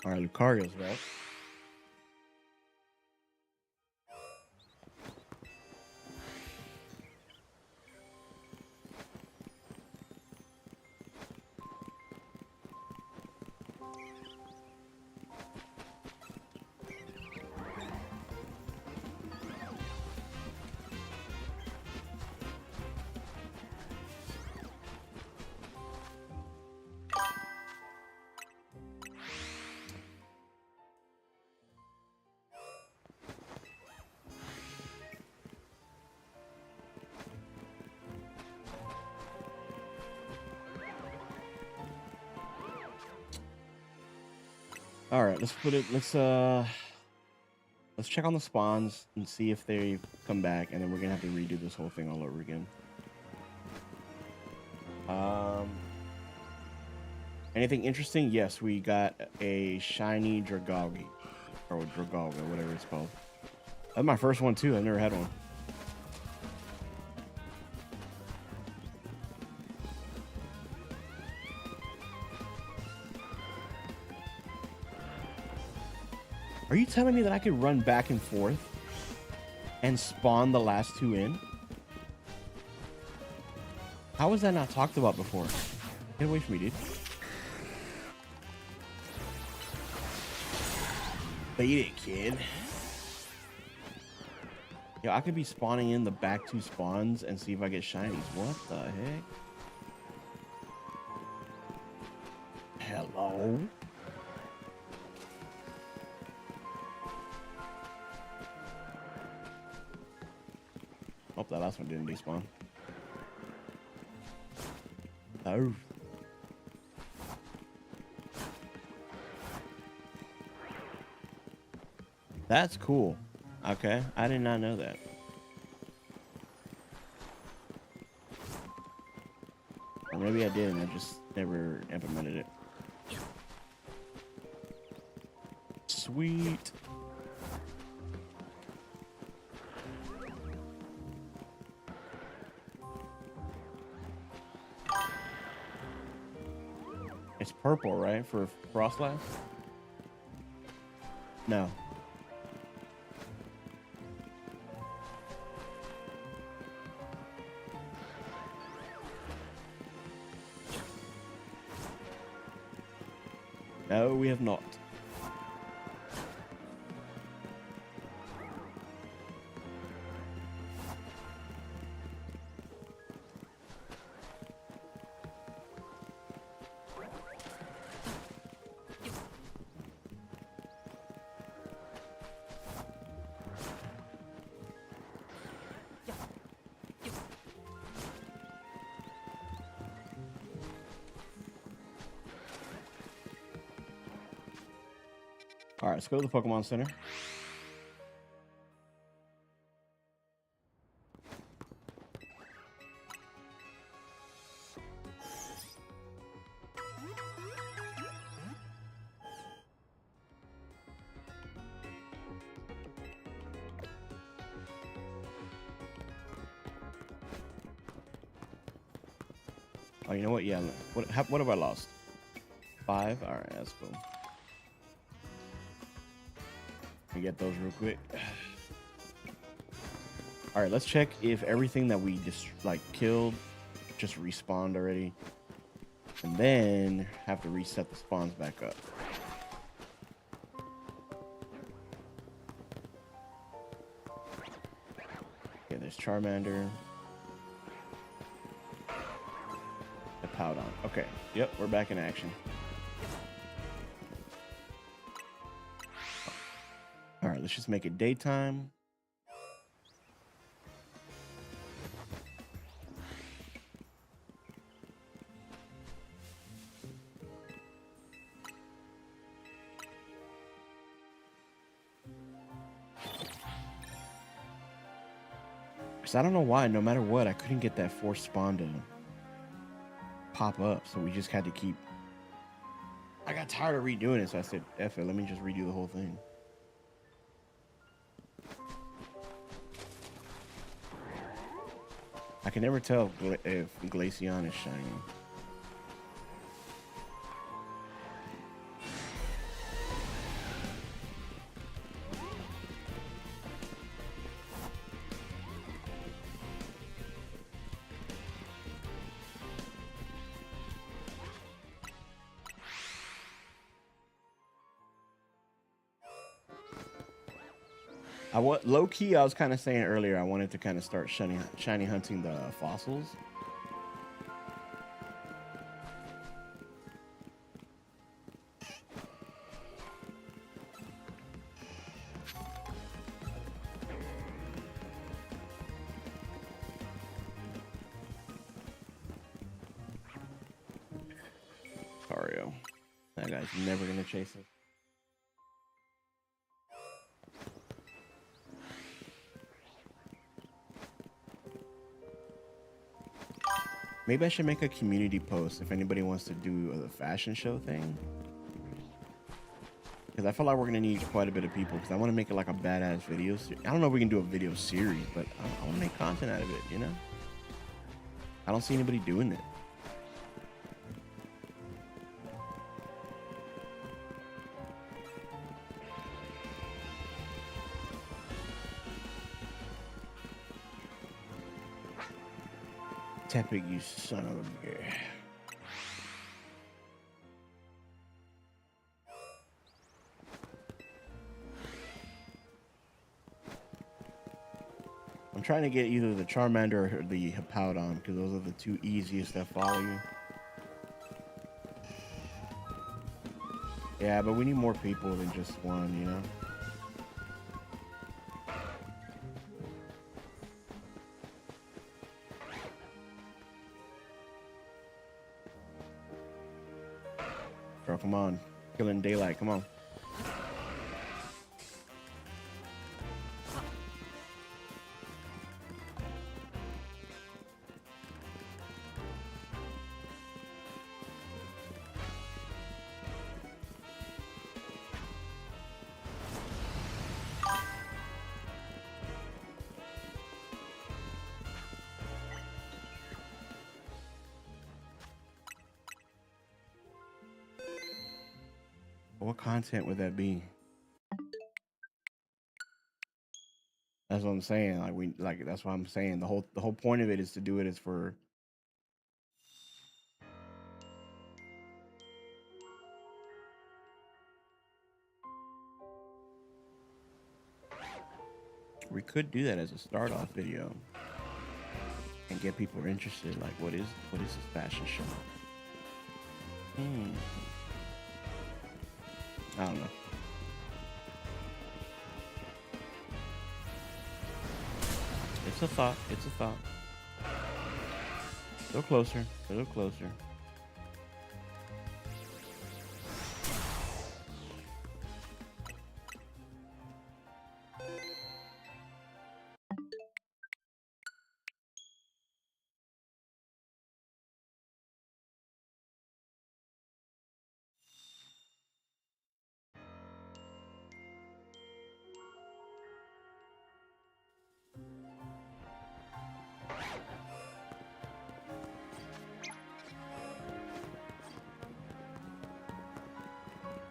All right, Lucario's back. All right, let's check on the spawns and see if they come back, and then we're gonna have to redo this whole thing all over again. Anything interesting? Yes, we got a shiny Dragalge, or Dragalga, whatever it's called. That's my first one too. I've never had one. Are you telling me that I could run back and forth and spawn the last two in? How was that not talked about before? Get away from me, dude. Beat it, kid. Yo, I could be spawning in the back two spawns and see if I get shinies. What the heck? Hello. Hope that last one didn't despawn. Oh. That's cool. Okay, I did not know that. Or maybe I did and I just never implemented it. Sweet. It's purple, right? For frost last? No. No, we have not. All right, let's go to the Pokemon Center. Oh, you know what? Yeah. What have I lost? 5? All right, that's cool. Let me get those real quick. All right, let's check if everything that we just killed just respawned already, and then have to reset the spawns back up. Okay, there's Charmander. The Powdon. Okay, yep, we're back in action. All right, let's just make it daytime. Because I don't know why, no matter what, I couldn't get that forced spawn to pop up. So we just had to keep... I got tired of redoing it, so I said, F it, let me just redo the whole thing. I can never tell if Glaceon is shining. Low key, I was kind of saying earlier, I wanted to kind of start shiny hunting the fossils. Tario. That guy's never gonna chase us. Maybe I should make a community post if anybody wants to do the fashion show thing. Because I feel like we're going to need quite a bit of people. Because I want to make it like a badass video. I don't know if we can do a video series, but I want to make content out of it, you know? I don't see anybody doing it. Tepic, you son of a bitch. I'm trying to get either the Charmander or the Powdon because those are the two easiest that follow you. Yeah, but we need more people than just one, you know? Bro, come on. Killing daylight, come on. What content would that be? That's what I'm saying. That's what I'm saying. The whole point of it is to do it is for we could do that as a start off video and get people interested. Like what is this fashion show? I don't know. It's a thought. It's a thought. A little closer. A little closer.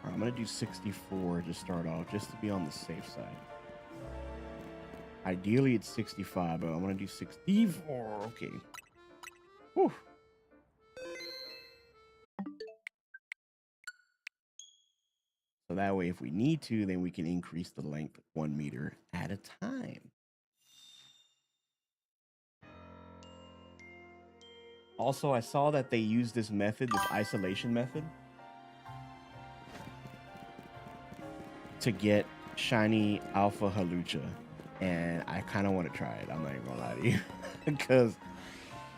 I'm gonna do 64 to start off, just to be on the safe side. Ideally, it's 65, but I'm gonna do 64. Okay. Whew. So that way, if we need to, then we can increase the length 1 meter at a time. Also, I saw that they use this method, this isolation method, to get shiny alpha halucha, and I kind of want to try it. I'm not even gonna lie to you, because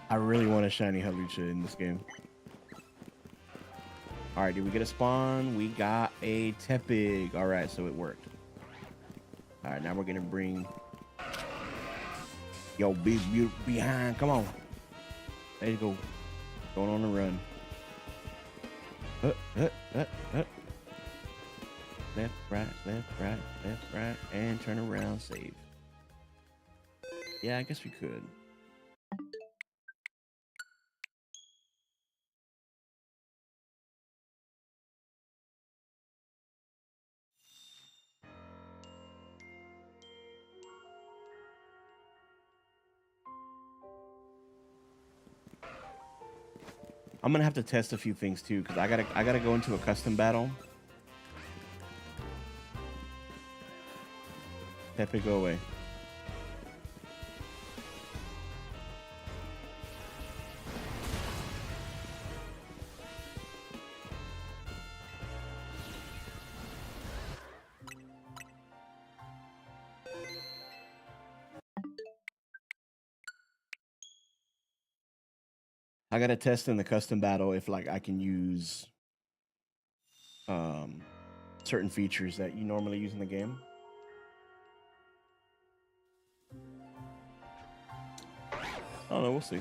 I really want a shiny halucha in this game. All right, did we get a spawn? We got a Tepig. All right, so it worked. All right, now we're gonna bring yo big beautiful behind. Come on, there you go. Going on the run. Left, right, left, right, left, right, and turn around, save. Yeah, I guess we could. I'm gonna have to test a few things too, because I gotta go into a custom battle. Tepe, go away. I gotta test in the custom battle if like I can use certain features that you normally use in the game. I don't know, we'll see.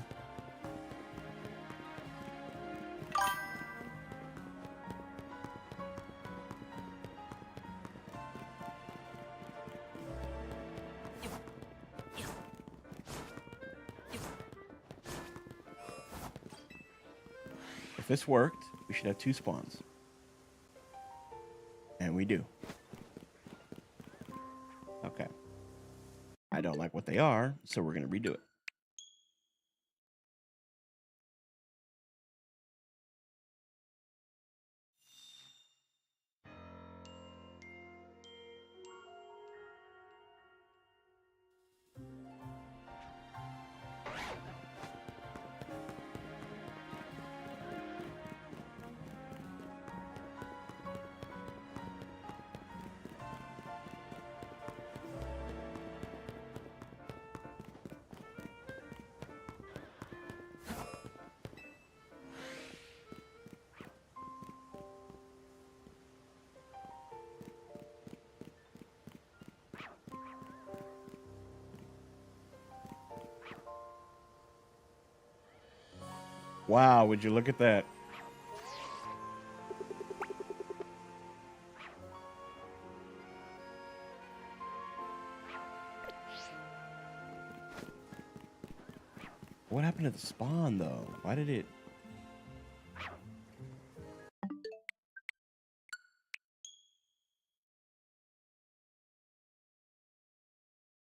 If this worked, we should have 2 spawns. And we do. Okay. I don't like what they are, so we're gonna redo it. Wow, would you look at that? What happened to the spawn, though? Why did it...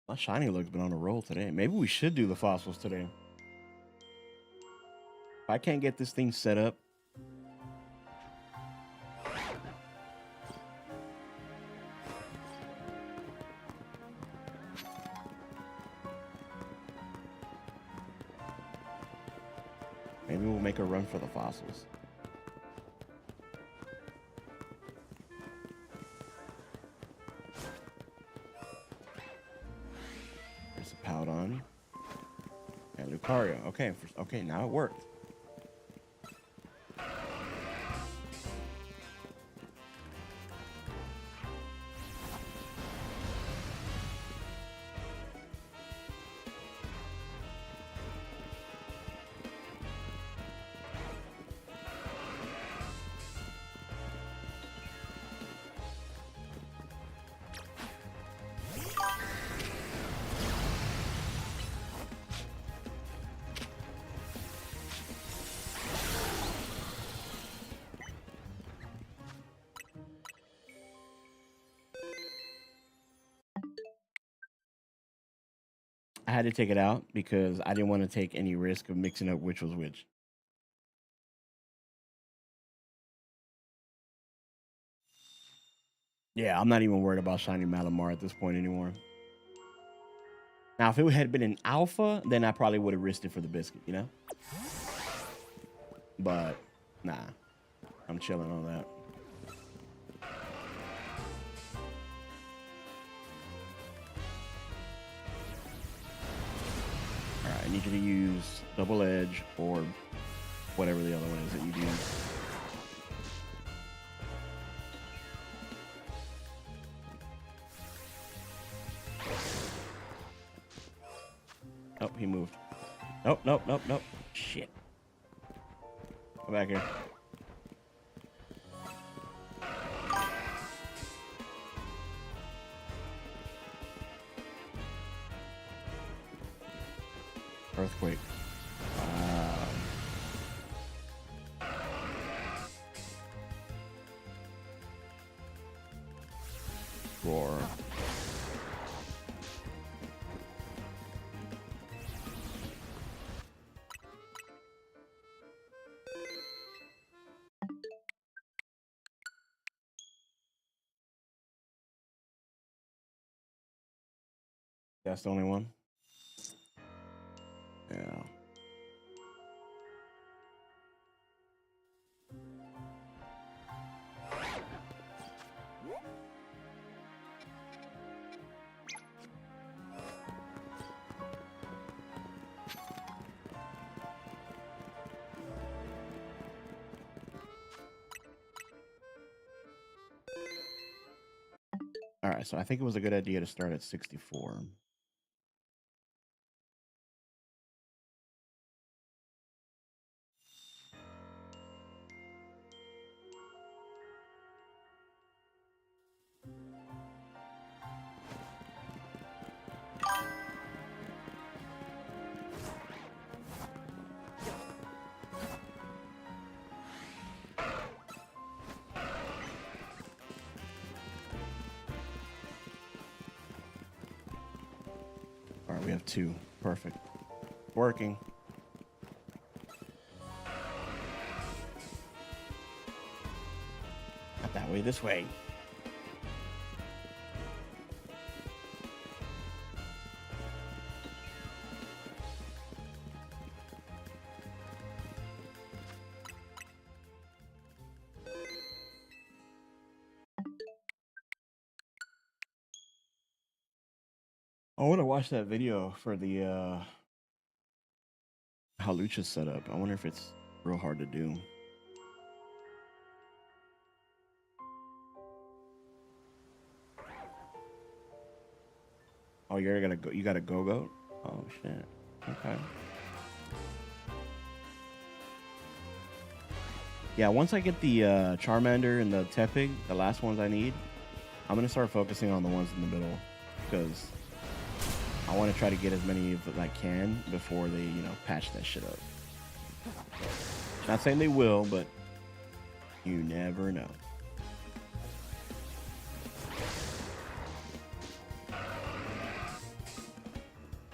My shiny lug's been on a roll today. Maybe we should do the fossils today. If I can't get this thing set up... Maybe we'll make a run for the fossils. There's a Powdon. And Lucario. Okay, okay, now it worked. I had to take it out because I didn't want to take any risk of mixing up which was which. Yeah, I'm not even worried about shiny Malamar at this point anymore. Now, if it had been an alpha, then I probably would have risked it for the biscuit, you know? But, nah. I'm chilling on that. Alright, I need you to use Double Edge or whatever the other one is that you use. Oh, he moved. Nope, nope, nope, nope. Shit. Come back here. Earthquake. Roar. That's the only one? Yeah. All right, so I think it was a good idea to start at 64. All right, we have 2. Perfect. Working. Not that way, this way. I want to watch that video for the how Lucha's set up. I wonder if it's real hard to do. Oh, you're gonna go. You got a go-go? Oh shit. Okay. Yeah, once I get the Charmander and the Tepig, the last ones I need, I'm gonna start focusing on the ones in the middle because I want to try to get as many of I can before they, you know, patch that shit up. Not saying they will, but you never know.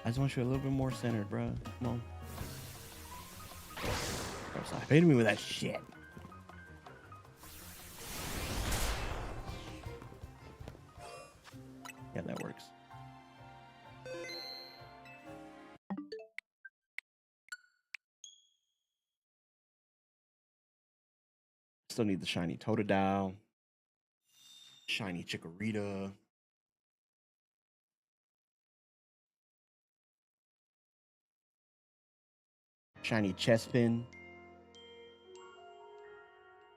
I just want you a little bit more centered, bro. Come on. Stop hitting me with that shit. Yeah, that works. Still need the shiny Totodile, shiny Chikorita. Shiny Chespin.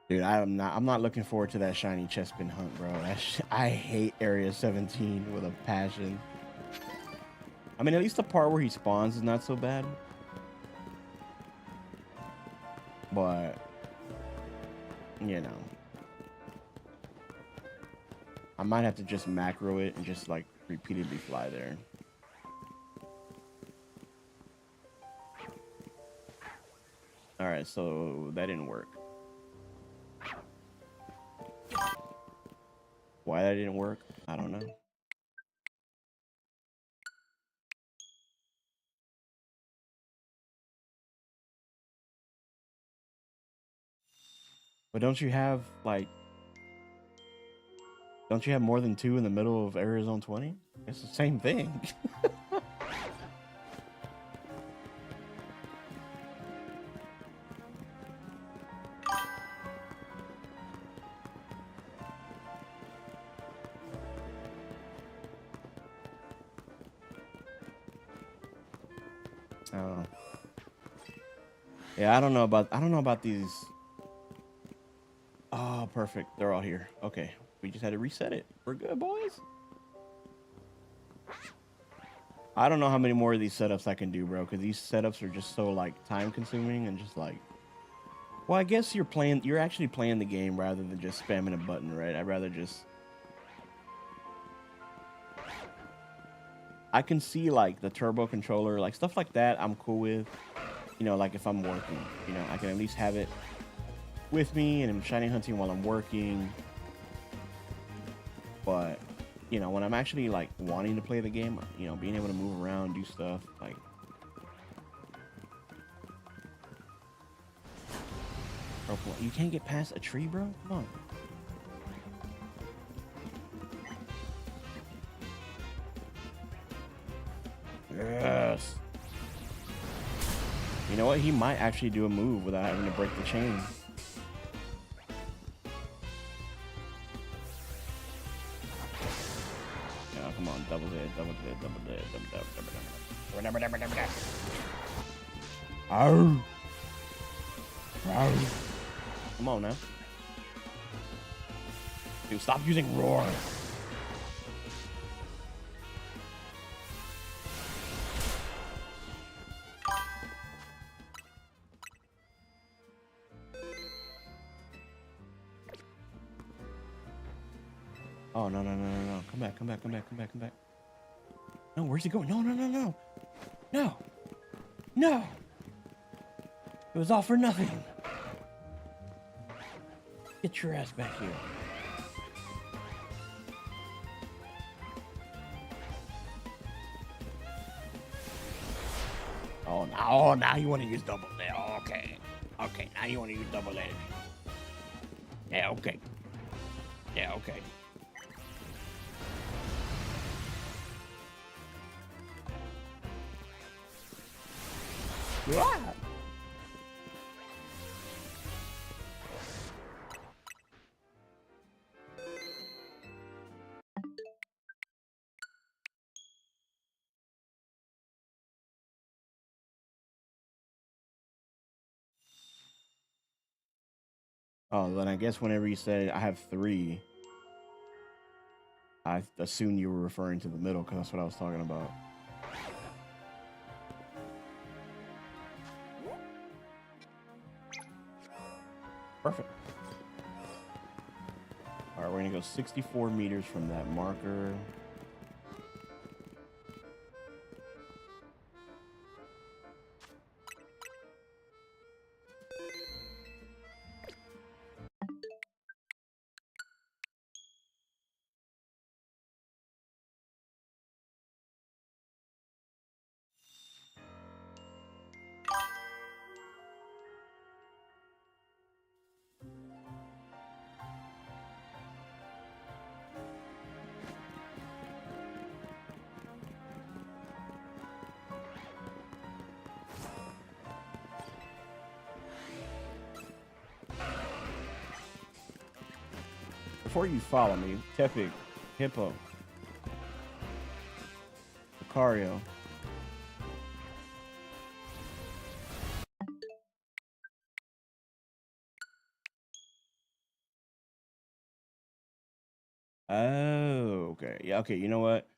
Dude, I'm not looking forward to that shiny Chespin hunt, bro. I hate Area 17 with a passion. I mean, at least the part where he spawns is not so bad. But, you know. I might have to just macro it and just, like, repeatedly fly there. Alright, so that didn't work. Why that didn't work, I don't know. But don't you have, like... Don't you have more than 2 in the middle of Area Zone 20? It's the same thing. Yeah, I don't know about these. Oh, perfect. They're all here. Okay. We just had to reset it. We're good, boys. I don't know how many more of these setups I can do, bro, because these setups are just so, like, time consuming and just like, well, I guess you're actually playing the game rather than just spamming a button, right? I'd rather just, I can see, like, the turbo controller, like, stuff like that I'm cool with. You know, like, if I'm working, you know, I can at least have it with me and I'm shiny hunting while I'm working. But, you know, when I'm actually, like, wanting to play the game, you know, being able to move around, do stuff, like... Bro, you can't get past a tree, bro? Come on. Yes. You know what? He might actually do a move without having to break the chain. Yeah, come on. Double hit, double hit, double hit, double hit. Arr. Arr. Come on now. Dude, stop using roar. Oh, no, no, no, no, no. Come back, come back, come back, come back, come back. No, where's he going? No, no, no, no. No. No. It was all for nothing. Get your ass back here. Oh, now you want to use double edge. Oh, okay. Okay, now you want to use double edge. Yeah, okay. Yeah, okay. Ah! Oh, then I guess whenever you said I have 3, I assumed you were referring to the middle because that's what I was talking about. Perfect. All right, we're gonna go 64 meters from that marker. Before you follow me, Tepig, Hippo, Lucario. Oh, okay. Yeah, okay. You know what?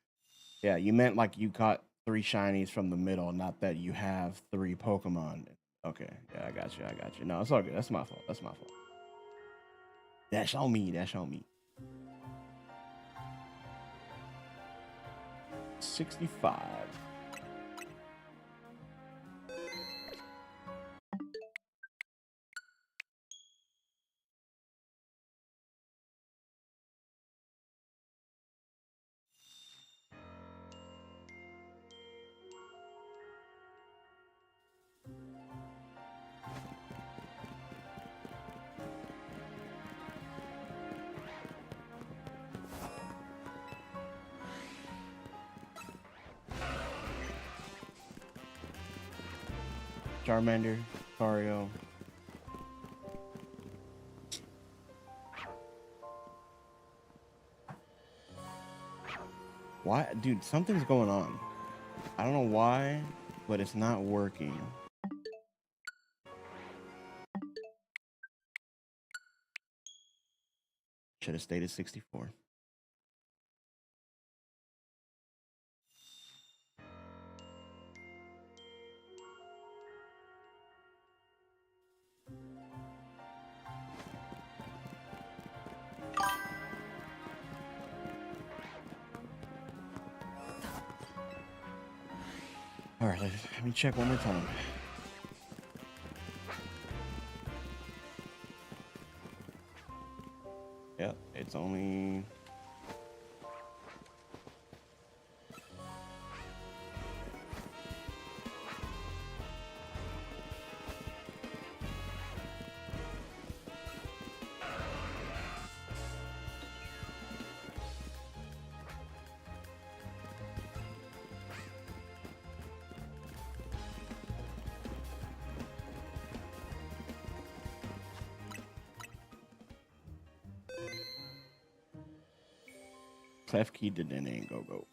Yeah, you meant like you caught 3 shinies from the middle, not that you have 3 Pokemon. Okay, yeah, I got you. I got you. No, it's all good. That's my fault. That's my fault. Dash on me. Dash on me. 65. Charmander, Lucario. Why, dude? Something's going on. I don't know why, but it's not working. Should have stayed at 64. All right, let me check one more time. Yep, it's only... Klefki did an ain't go.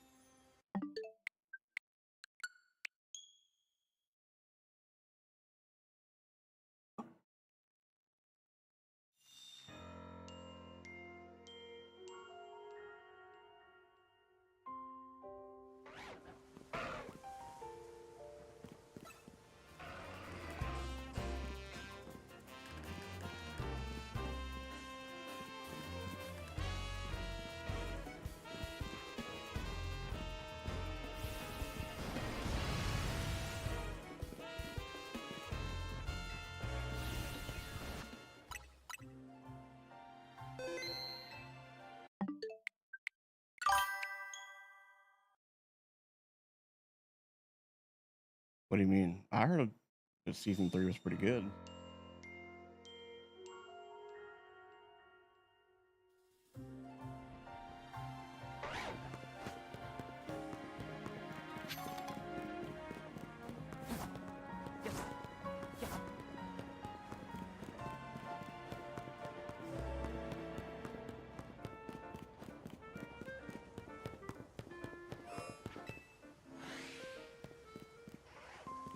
What do you mean? I heard that season 3 was pretty good.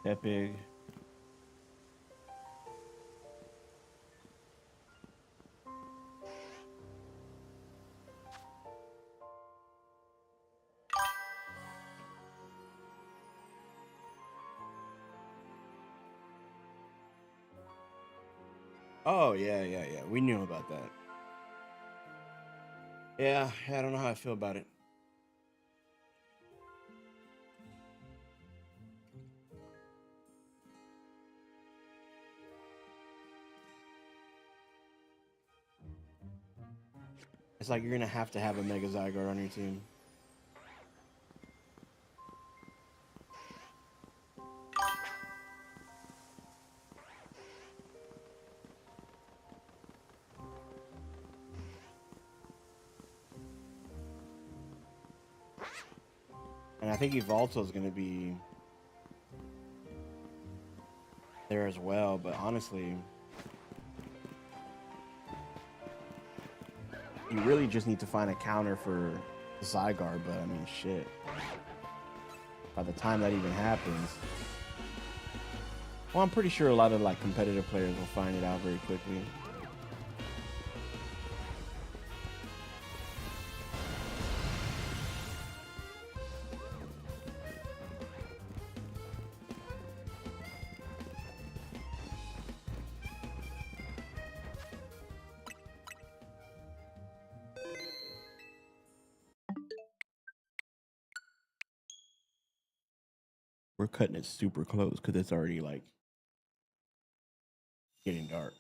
That big. Oh yeah, yeah, yeah. We knew about that. Yeah, I don't know how I feel about it. It's like you're gonna have to have a Mega Zygarde on your team. And I think Evolto is gonna be there as well, but honestly, you really just need to find a counter for Zygarde, but I mean, shit. By the time that even happens, well, I'm pretty sure a lot of like competitive players will find it out very quickly. We're cutting it super close because it's already like getting dark.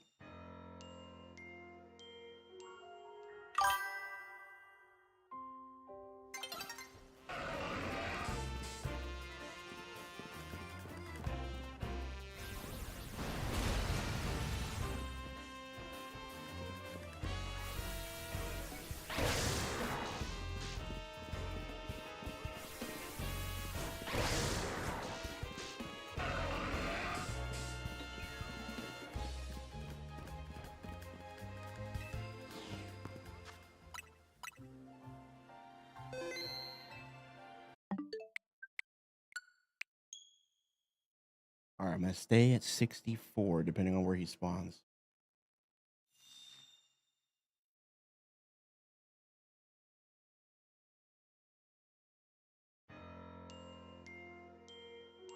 All right, I'm gonna stay at 64, depending on where he spawns.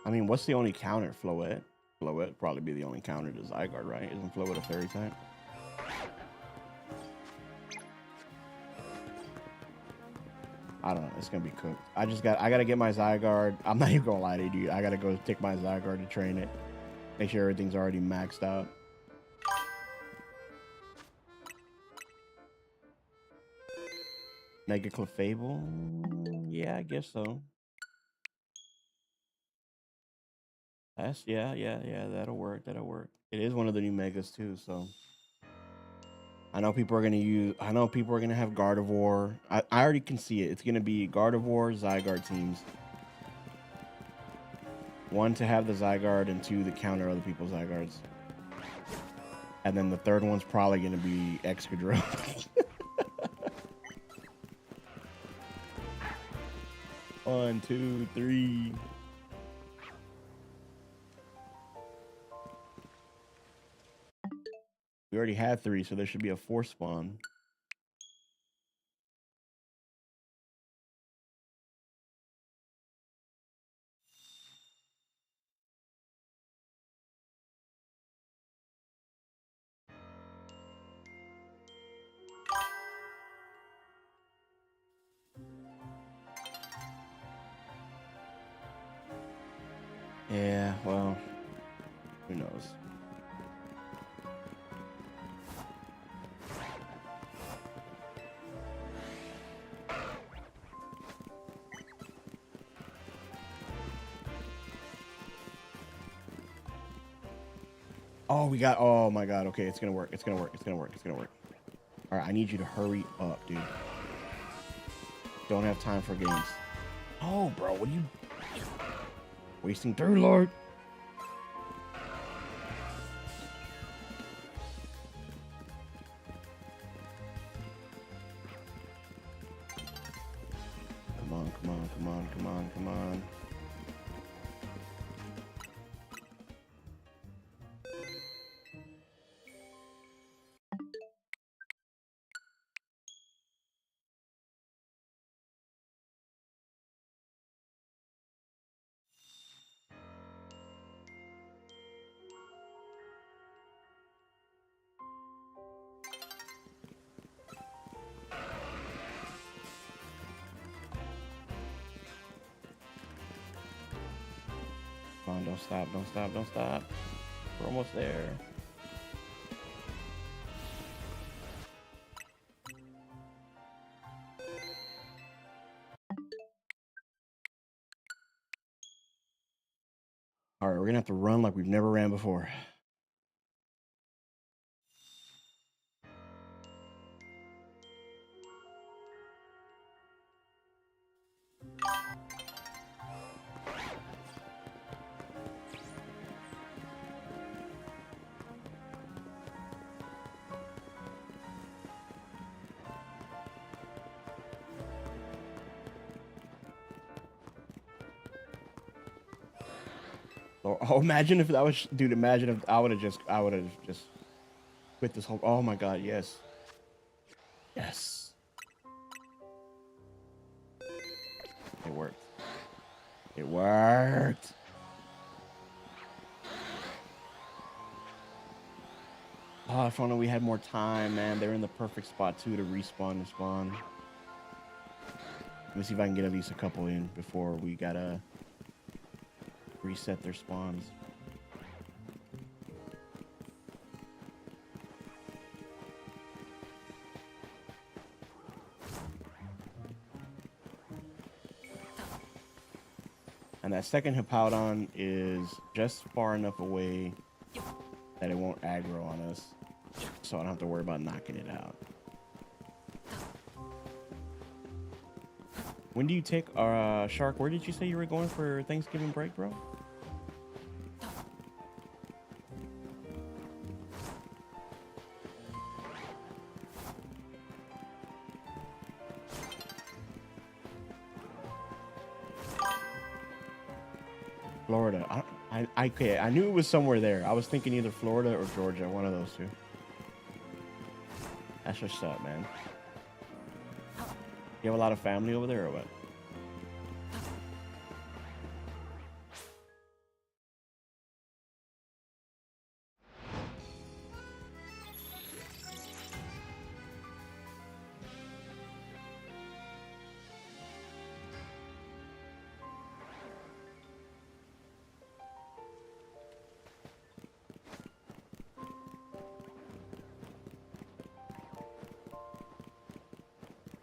I mean, what's the only counter? Floette? Floette probably be the only counter to Zygarde, right? Isn't Floette a fairy type? I don't know. It's gonna be cooked. I gotta get my Zygarde. I'm not even gonna lie to you, dude. I gotta go take my Zygarde to train it. Make sure everything's already maxed out. Mega Clefable? Yeah, I guess so. Yeah. That'll work. That'll work. It is one of the new megas too, so I know people are gonna use. I know people are gonna have Gardevoir. I already can see it. It's gonna be Gardevoir, Zygarde teams. One to have the Zygarde, and two to counter other people's Zygardes. And then the third one's probably gonna be Excadrill. 1, 2, 3. We already had 3, so there should be a 4th spawn. Yeah, well, who knows? Oh, we got. Oh my God. Okay, it's gonna work. It's gonna work. It's gonna work. It's gonna work. All right, I need you to hurry up, dude. Don't have time for games. Oh, bro, what are you wasting through, Lord? Come on, come on, come on, come on, come on. Don't stop. Don't stop. Don't stop. We're almost there. All right, we're gonna have to run like we've never ran before. Oh, imagine if that was, dude. Imagine if I would have just quit this whole. Oh my God, yes, yes. It worked. It worked. Oh, if only we had more time, man. They're in the perfect spot too to respawn and spawn. Let me see if I can get at least a couple in before we gotta reset their spawns. And that second Hippowdon is just far enough away that it won't aggro on us, so I don't have to worry about knocking it out. When do you take Shark? Where did you say you were going for Thanksgiving break, bro? Florida. I knew it was somewhere there. I was thinking either Florida or Georgia, one of those two. That's what's up, man. You have a lot of family over there or what?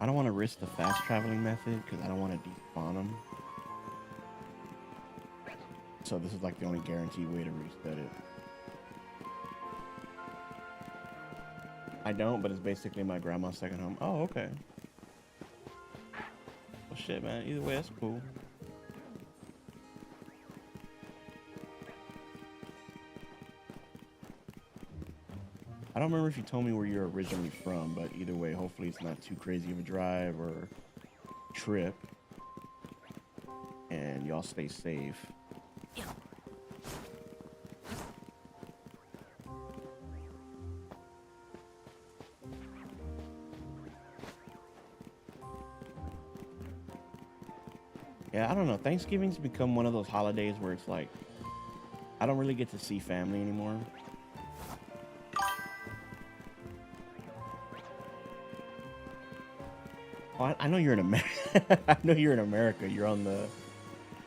I don't want to risk the fast traveling method because I don't want to despawn them. So this is like the only guaranteed way to reset it. I don't, but it's basically my grandma's second home. Oh, okay. Well, shit, man. Either way, that's cool. I don't remember if you told me where you're originally from, but either way, hopefully it's not too crazy of a drive or trip. And y'all stay safe. Yeah, I don't know. Thanksgiving's become one of those holidays where it's like, I don't really get to see family anymore. Oh, I know you're in America. I know you're in America. You're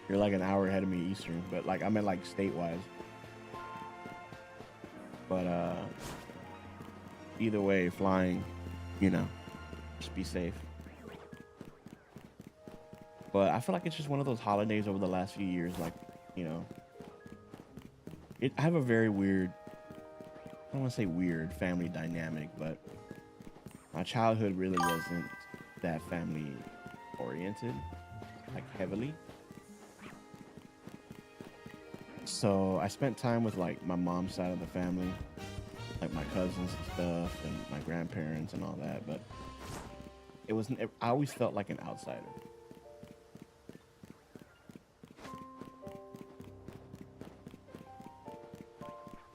like an hour ahead of me Eastern, but like I meant like state-wise. But either way, flying, you know, just be safe. But I feel like it's just one of those holidays over the last few years, like, you know, I have a very weird, I don't want to say weird family dynamic, but my childhood really wasn't that family oriented, like heavily. So I spent time with like my mom's side of the family, like my cousins and stuff and my grandparents and all that, but it wasn't, I always felt like an outsider.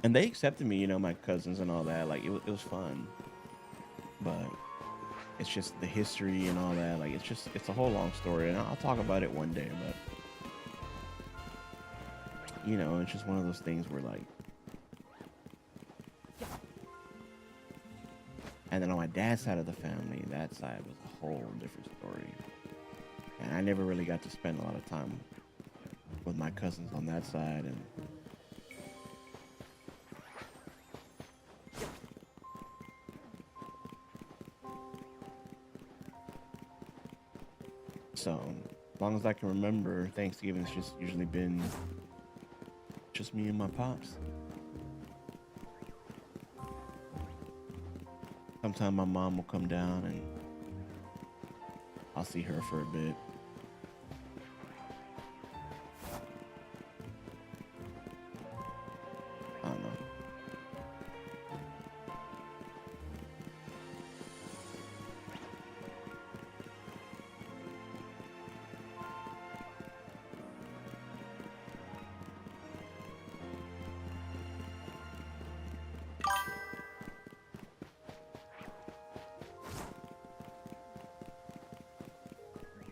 And they accepted me, you know, my cousins and all that. Like, it was fun. But it's just the history and all that. Like, it's a whole long story. And I'll talk about it one day. But, you know, it's just one of those things where, like... And then on my dad's side of the family, that side was a whole different story. And I never really got to spend a lot of time with my cousins on that side, and so as long as I can remember, Thanksgiving's just usually been just me and my pops. Sometimes my mom will come down and I'll see her for a bit. I don't know.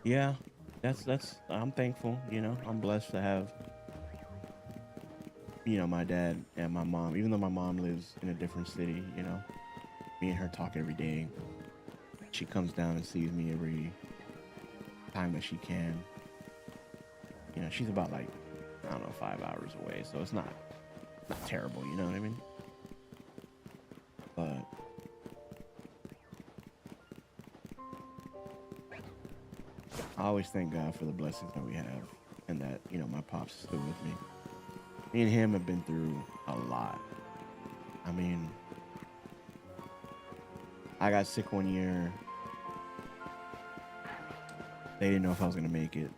Yeah, that's I'm thankful, you know. I'm blessed to have, you know, my dad and my mom, even though my mom lives in a different city, you know. Me and her talk every day. She comes down and sees me every time that she can. You know, she's about like, I don't know, 5 hours away, so it's not terrible, you know what I mean? But I always thank God for the blessings that we have, and that, you know, my pops is still with me. Me and him have been through a lot. I mean, I got sick one year. They didn't know if I was gonna make it.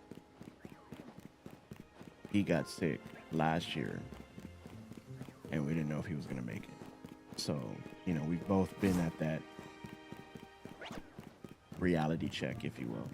He got sick last year, and we didn't know if he was gonna make it. So, you know, we've both been at that reality check, if you will.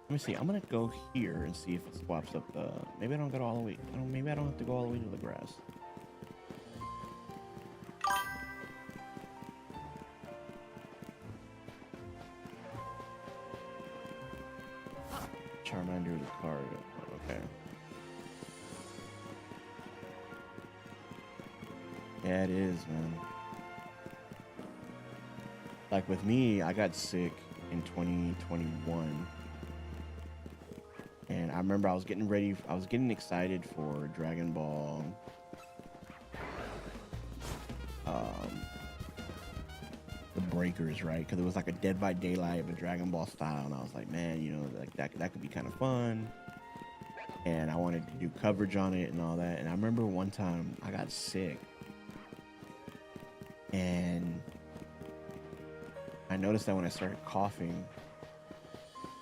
Let me see. I'm gonna go here and see if it swaps up the. Maybe I don't go all the way. Maybe I don't have to go all the way to the grass. Charmanders card. Okay. Yeah, it is, man. Like with me, I got sick in 2021. And I remember I was getting excited for Dragon Ball. The Breakers, right? Because it was like a Dead by Daylight, but Dragon Ball style. And I was like, man, you know, like that could be kind of fun. And I wanted to do coverage on it and all that. And I remember one time I got sick. And I noticed that when I started coughing,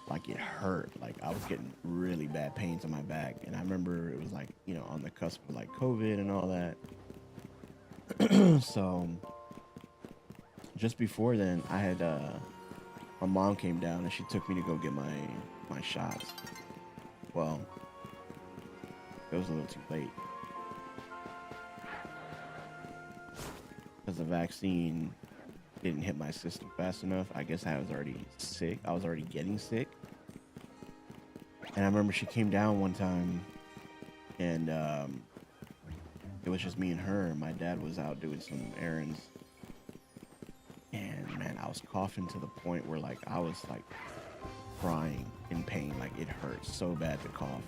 like it hurt, like I was getting really bad pains in my back. And I remember it was like, you know, on the cusp of like COVID and all that. So just before then, I had my mom came down and she took me to go get my shots. Well, it was a little too late because the vaccine didn't hit my system fast enough. I guess I was already sick. I was already getting sick. And I remember she came down one time and it was just me and her. My dad was out doing some errands. And man, I was coughing to the point where like I was like crying in pain. Like it hurt so bad to cough.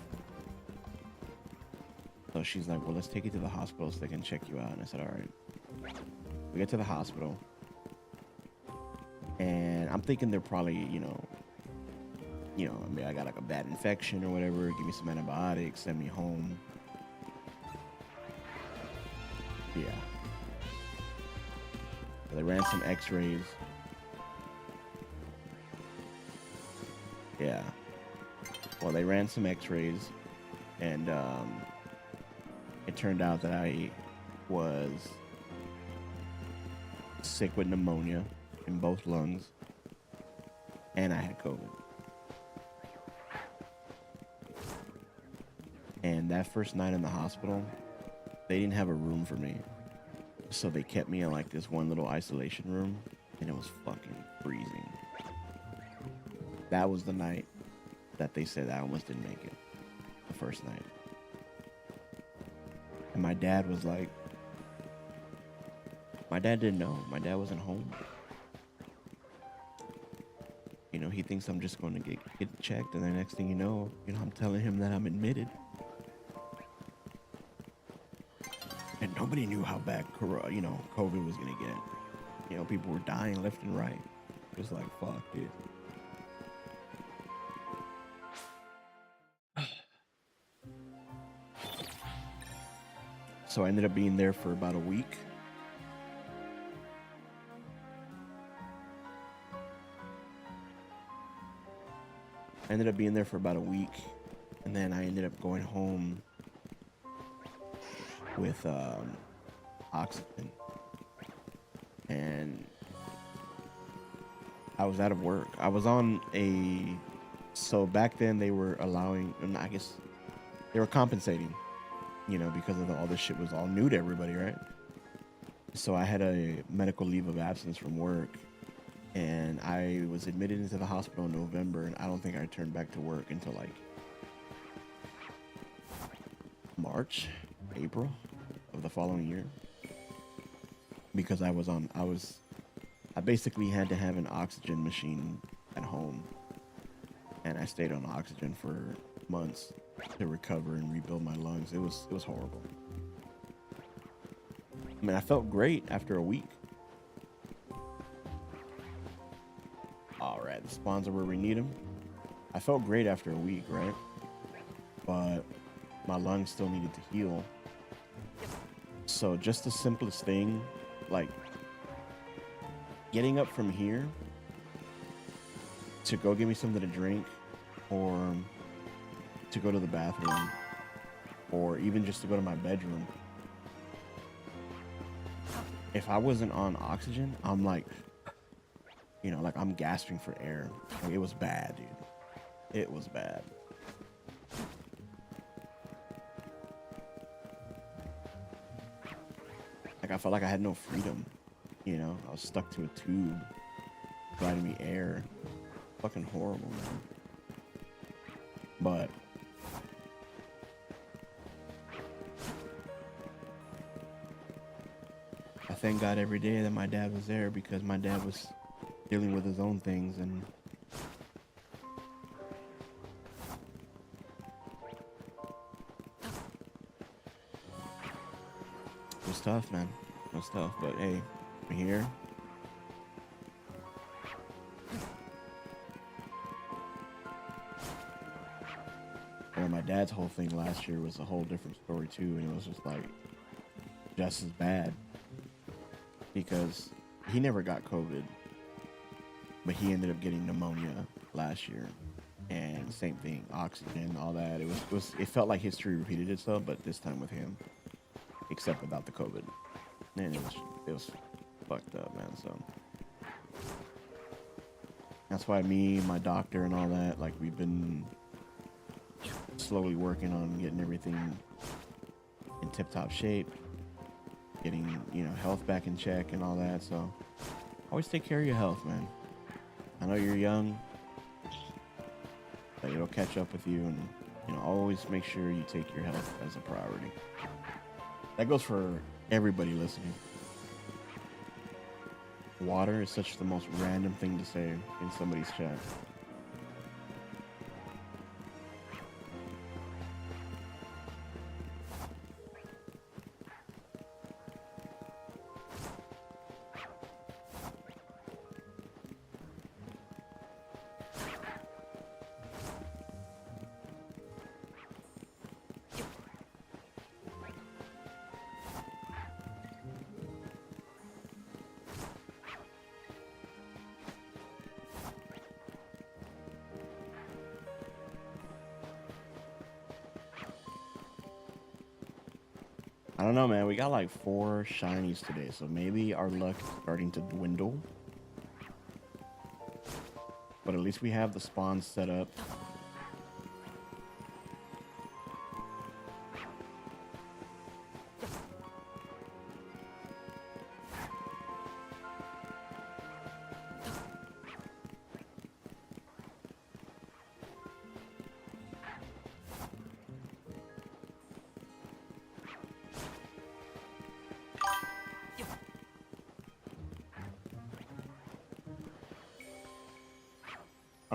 So she's like, well, let's take you to the hospital so they can check you out. And I said, all right. We get to the hospital. And I'm thinking they're probably, you know, I mean, I got like a bad infection or whatever. Give me some antibiotics, send me home. Yeah. They ran some x-rays. Yeah. Well, they ran some x-rays. And it turned out that I was sick with pneumonia in both lungs, and I had COVID. And that first night in the hospital, they didn't have a room for me, so they kept me in like this one little isolation room, and it was fucking freezing. That was the night that they said I almost didn't make it the first night. And my dad was like, my dad didn't know. My dad wasn't home. You know, he thinks I'm just going to get checked, and the next thing you know, I'm telling him that I'm admitted. And nobody knew how bad, COVID was going to get. People were dying left and right. It was like, fuck, dude. So I ended up being there for about a week. And then I ended up going home with oxygen. And I was out of work. I was on so back then they were allowing, and I guess they were compensating, because of all this shit was all new to everybody, right? So I had a medical leave of absence from work, and I was admitted into the hospital in November, and I don't think I turned back to work until like March, April of the following year, because I basically had to have an oxygen machine at home, and I stayed on oxygen for months to recover and rebuild my lungs. It was horrible. I mean, I felt great after a week. All right, the spawns are where we need them. I felt great after a week, right? But my lungs still needed to heal. So just the simplest thing, like getting up from here to go get me something to drink, or to go to the bathroom, or even just to go to my bedroom. If I wasn't on oxygen, I'm like, like I'm gasping for air. Like, it was bad, dude. It was bad. Like I felt like I had no freedom. I was stuck to a tube, providing me air. Fucking horrible, man. But I thank God every day that my dad was there, because my dad was dealing with his own things, and it was tough, man. It was tough, but hey, we're here. And my dad's whole thing last year was a whole different story too, and it was just like just as bad, because he never got COVID, but he ended up getting pneumonia last year, and same thing, oxygen, all that. It felt like history repeated itself, but this time with him, except without the COVID, and it was fucked up, man. So that's why me, my doctor, and all that, like, we've been slowly working on getting everything in tip-top shape, getting health back in check and all that. So always take care of your health, man. I know you're young, but it'll catch up with you, and always make sure you take your health as a priority. That goes for everybody listening. Water is such the most random thing to say in somebody's chat. I don't know, man. We got like 4 shinies today, so maybe our luck is starting to dwindle. But at least we have the spawn set up.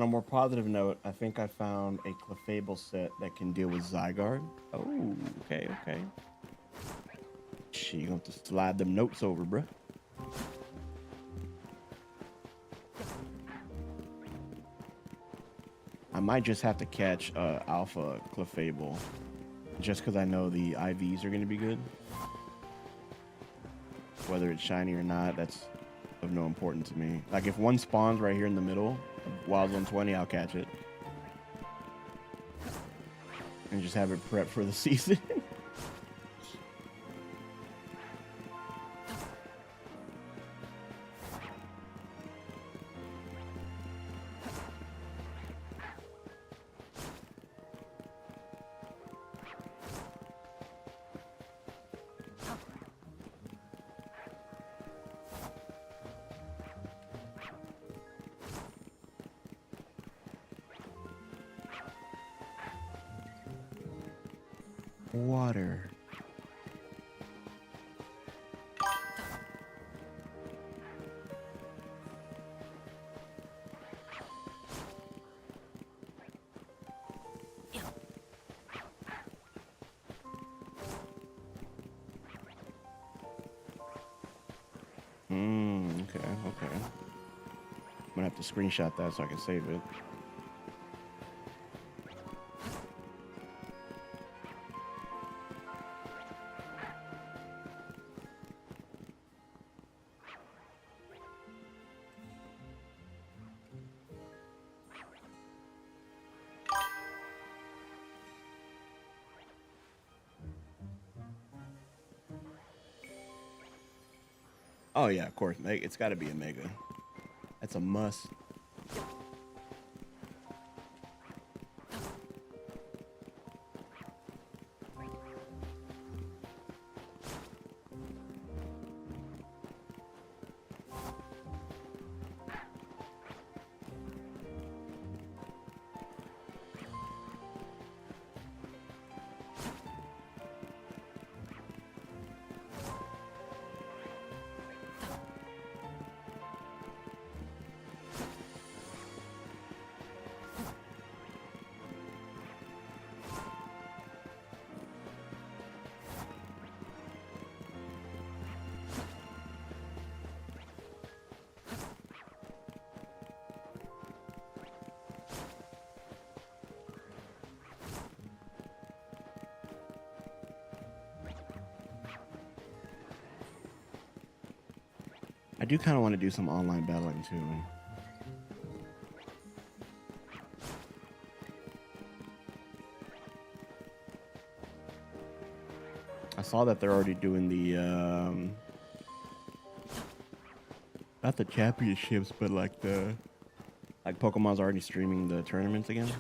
On a more positive note, I think I found a Clefable set that can deal with Zygarde. Oh, okay, okay. Shit, you gonna have to slide them notes over, bruh. I might just have to catch Alpha Clefable, just because I know the IVs are going to be good. Whether it's shiny or not, that's of no importance to me. Like, if one spawns right here in the middle of Wild 120, I'll catch it. And just have it prepped for the season. Water. Okay, okay. I'm gonna have to screenshot that so I can save it. Oh yeah, of course. It's got to be a mega. That's a must. I do kind of want to do some online battling too. I saw that they're already doing the not the championships, but like Pokemon's already streaming the tournaments again.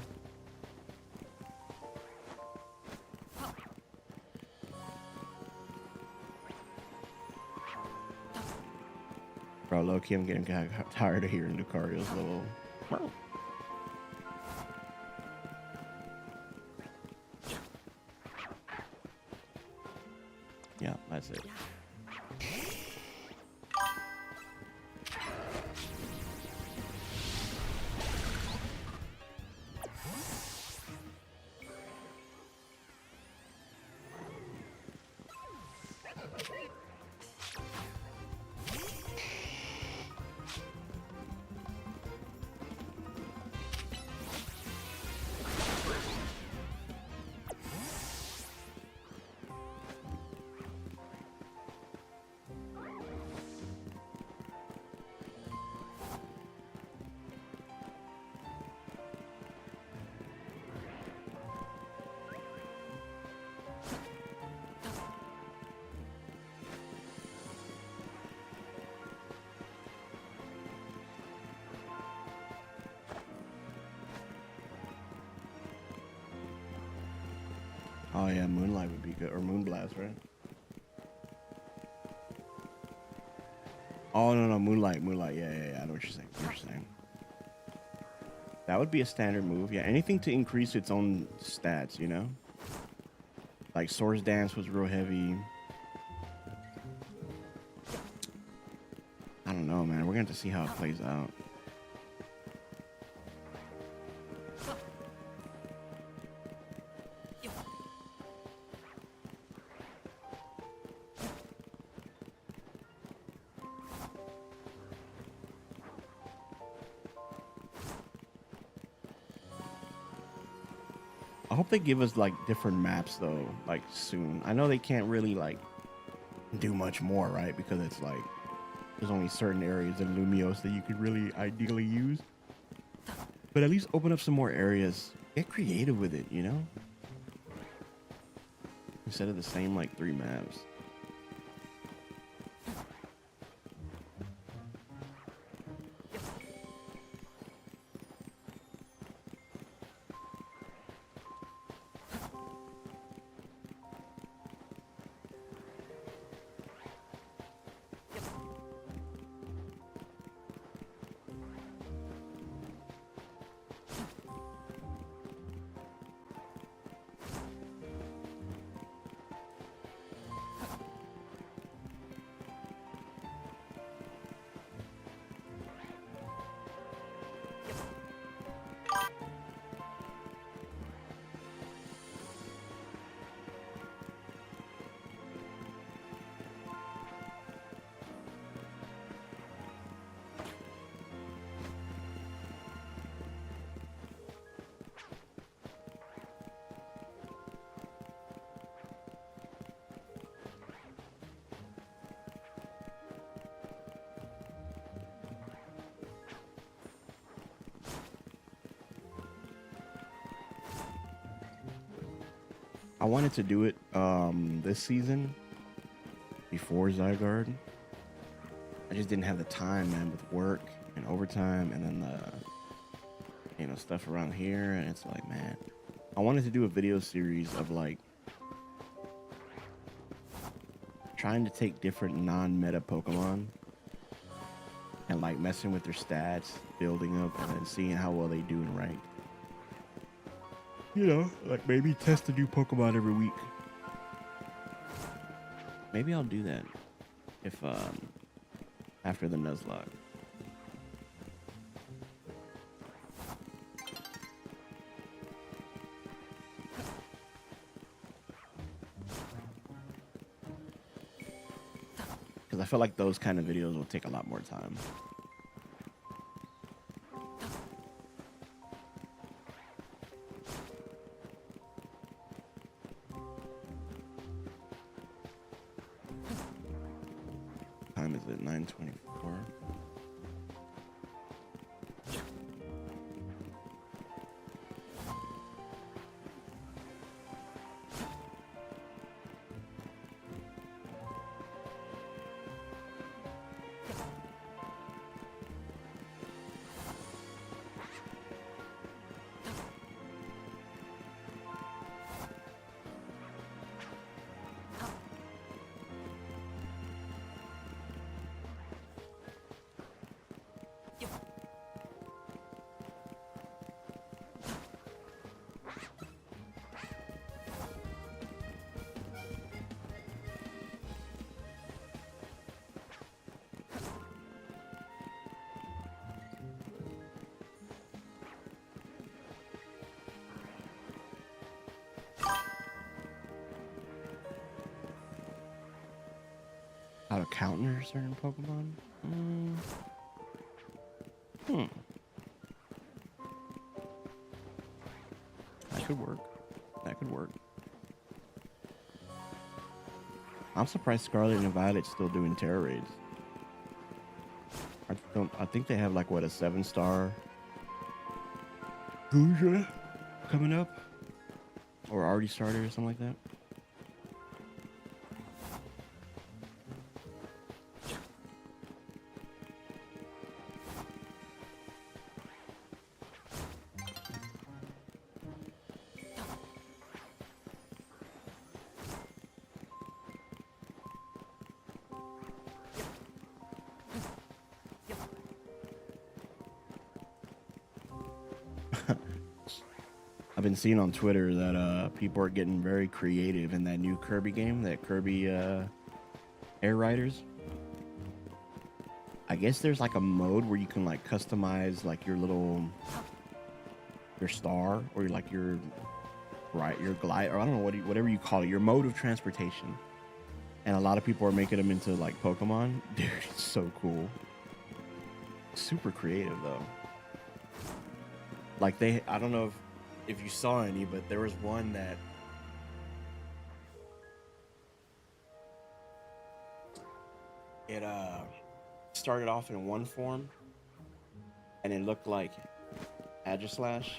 Bro, low-key, I'm getting kind of tired of hearing Lucario's little... Yeah, that's it. Oh yeah, Moonlight would be good, or Moonblast, right? Oh no, Moonlight, yeah. I know what you're saying. That would be a standard move, yeah. Anything to increase its own stats, you know? Like Swords Dance was real heavy. I don't know, man. We're gonna have to see how it plays out. I hope they give us like different maps though, like soon. I know they can't really like do much more, right? Because it's like there's only certain areas in Lumios that you could really ideally use. But at least open up some more areas. Get creative with it, you know? Instead of the same like 3 maps. I wanted to do it this season before Zygarde. I just didn't have the time, man, with work and overtime and then the, you know, stuff around here. And it's like, man, I wanted to do a video series of like trying to take different non-meta Pokemon and like messing with their stats, building up, and then seeing how well they do in ranked. You know, like maybe test a new Pokemon every week. Maybe I'll do that if after the Nuzlocke. Because I feel like those kind of videos will take a lot more time. Time is it? 9:24. How to counter certain Pokemon? That could work. That could work. I'm surprised Scarlet and Violet's still doing Terra raids. I think they have like what, a 7-star Guja coming up, or already started or something like that. I've been seeing on Twitter that people are getting very creative in that new Kirby game, that Kirby Air Riders. I guess there's like a mode where you can like customize like your star, or like your glide, or I don't know whatever you call it, your mode of transportation. And a lot of people are making them into like Pokemon. Dude, it's so cool. Super creative though. Like I don't know if you saw any, but there was one that it started off in one form and it looked like Agislash,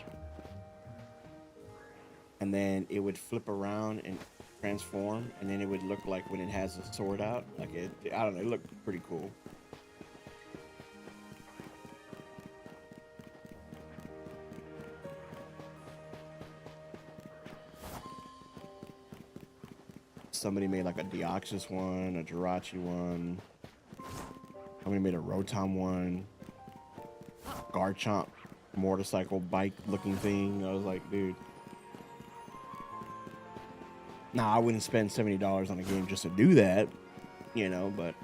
and then it would flip around and transform, and then it would look like when it has a sword out, like it, I don't know, it looked pretty cool. Somebody made like a Deoxys one, a Jirachi one. Somebody made a Rotom one. Garchomp motorcycle bike looking thing. I was like, dude. Nah, I wouldn't spend $70 on a game just to do that, you know, but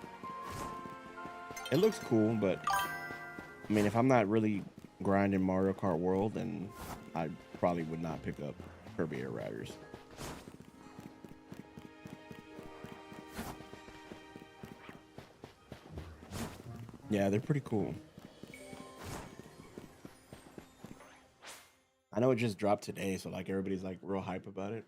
it looks cool. But I mean, if I'm not really grinding Mario Kart World, then I probably would not pick up Kirby Air Riders. Yeah, they're pretty cool. I know it just dropped today, so like everybody's like real hype about it.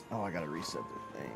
Oh, I gotta reset this thing.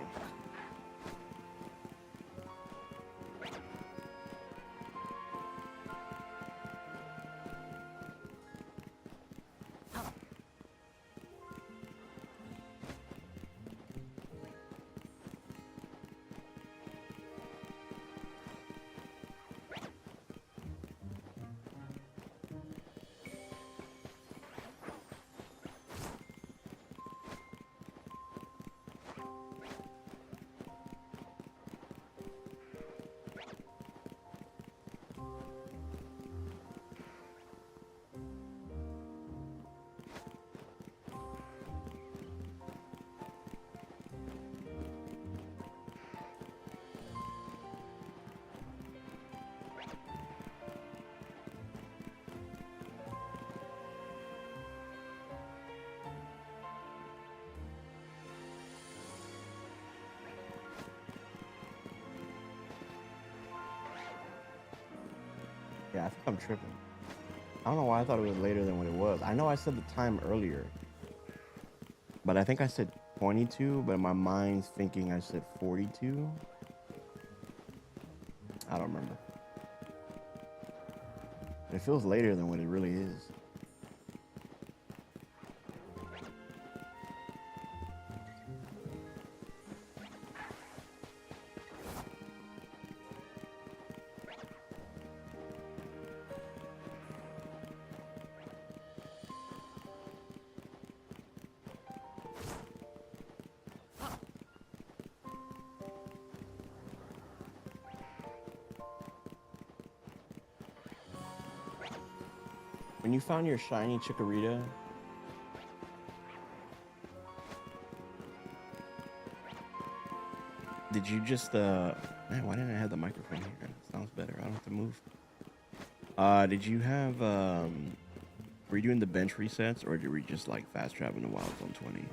Yeah, I think I'm tripping. I don't know why I thought it was later than what it was. I know I said the time earlier, but I think I said 22, but my mind's thinking I said 42. I don't remember. It feels later than what it really is. When you found your shiny Chikorita, did you just man, why didn't I have the microphone here? Sounds better. I don't have to move. Did you have were you doing the bench resets, or did we just like fast travel in the Wild Zone 20?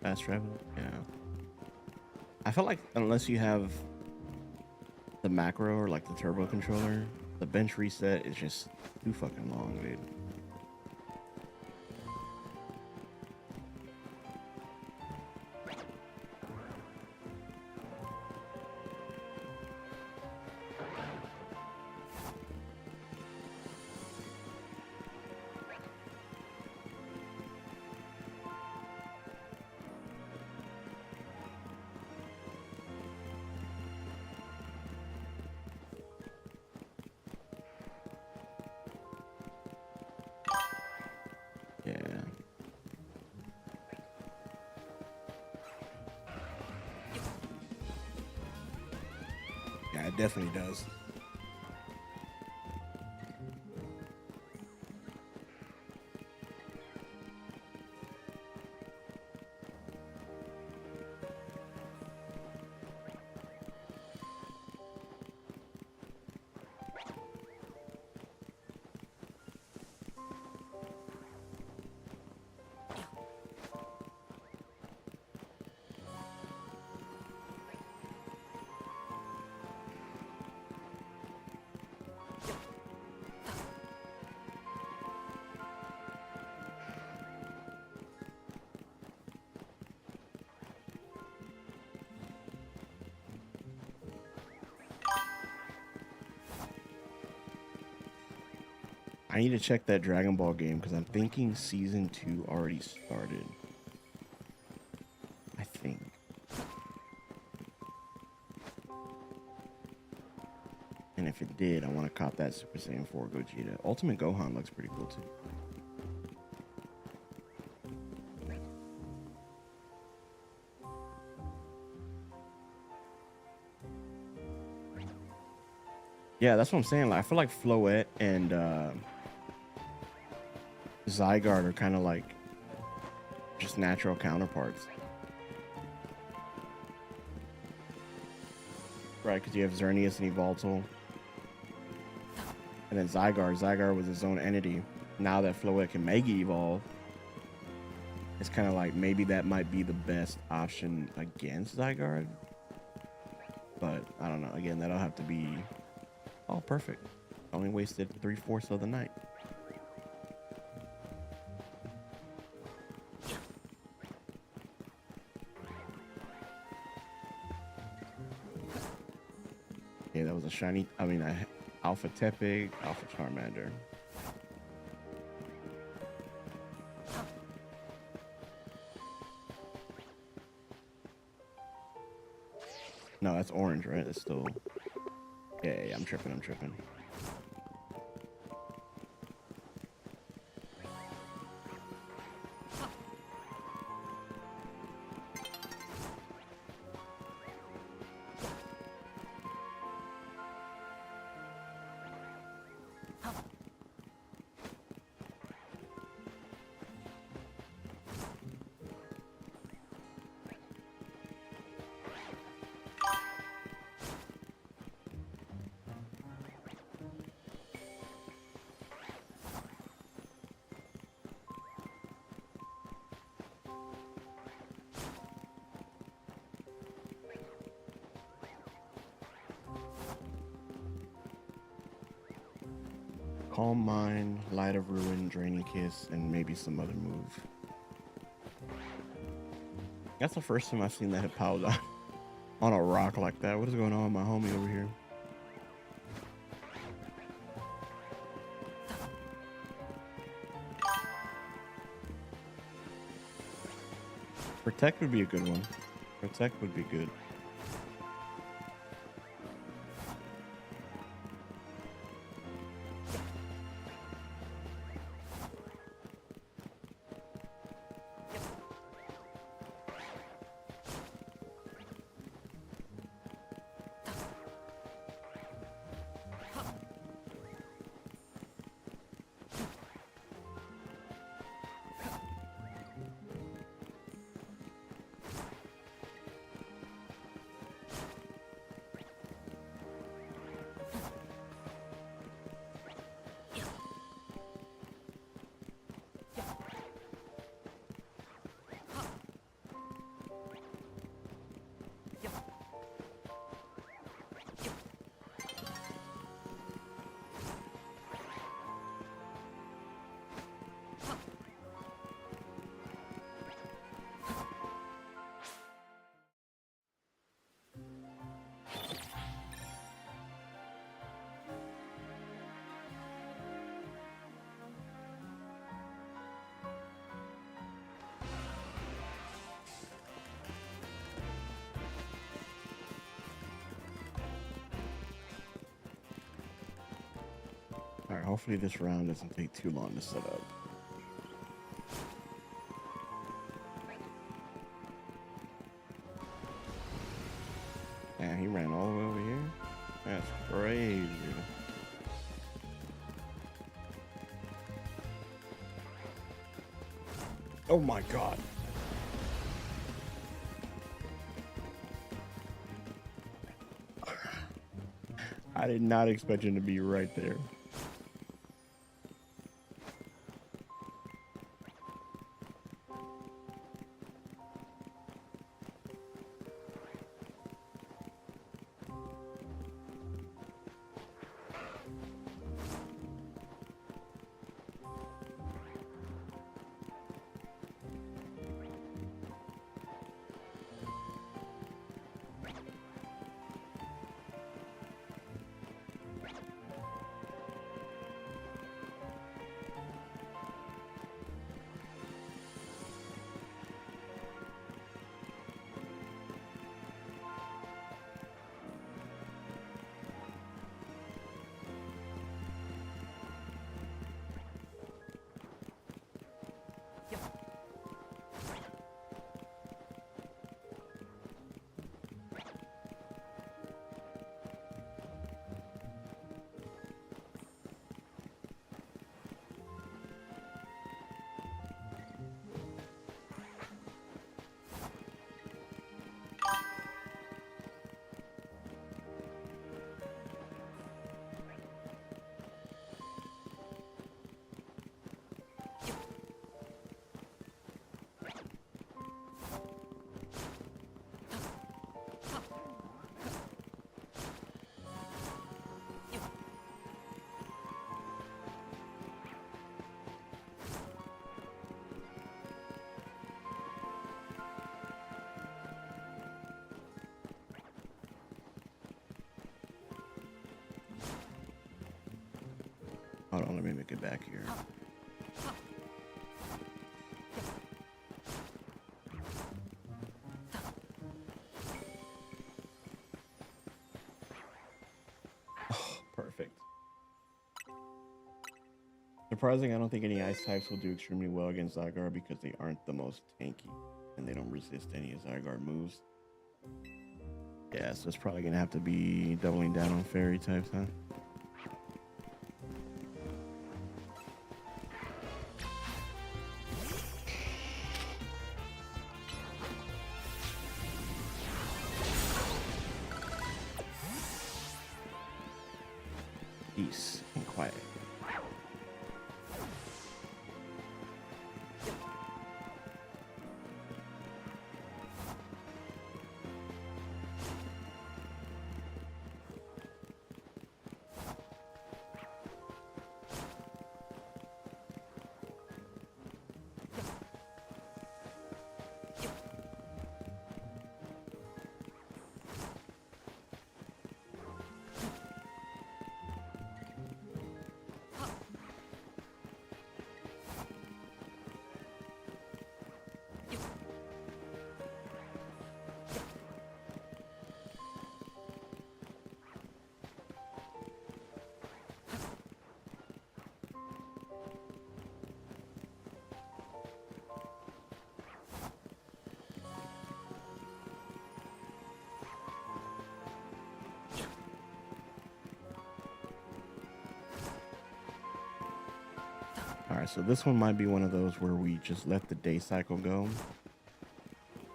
Fast travel? Yeah. I felt like unless you have the macro or like the turbo controller, the bench reset is just too fucking long, dude. it definitely does. I need to check that Dragon Ball game because I'm thinking season 2 already started. I think. And if it did, I want to cop that Super Saiyan 4 Gogeta. Ultimate Gohan looks pretty cool too. Yeah, that's what I'm saying. Like, I feel like Floette and Zygarde are kind of like just natural counterparts. Right, because you have Xerneas and Yveltal. And then Zygarde was his own entity. Now that Floette can Mega Evolve, it's kind of like maybe that might be the best option against Zygarde. But I don't know. Again, that'll have to be all perfect. Only wasted 3/4 of the night. Yeah, that was a shiny. I mean, a Alpha Tepig, Alpha Charmander. No, that's orange, right? That's still. Yeah, I'm tripping. Calm Mind, Light of Ruin, Draining Kiss, and maybe some other move. That's the first time I've seen that hit Powder on a rock like that. What is going on with my homie over here? Protect would be a good one. Protect would be good. All right, hopefully this round doesn't take too long to set up. Yeah, he ran all the way over here. Oh my god. I did not expect him to be right there. Hold on, let me make it back here. Oh, perfect. Surprising, I don't think any ice types will do extremely well against Zygarde because they aren't the most tanky and they don't resist any of Zygarde moves. Yeah, so it's probably gonna have to be doubling down on fairy types, huh? Peace and quiet. All right, so this one might be one of those where we just let the day cycle go.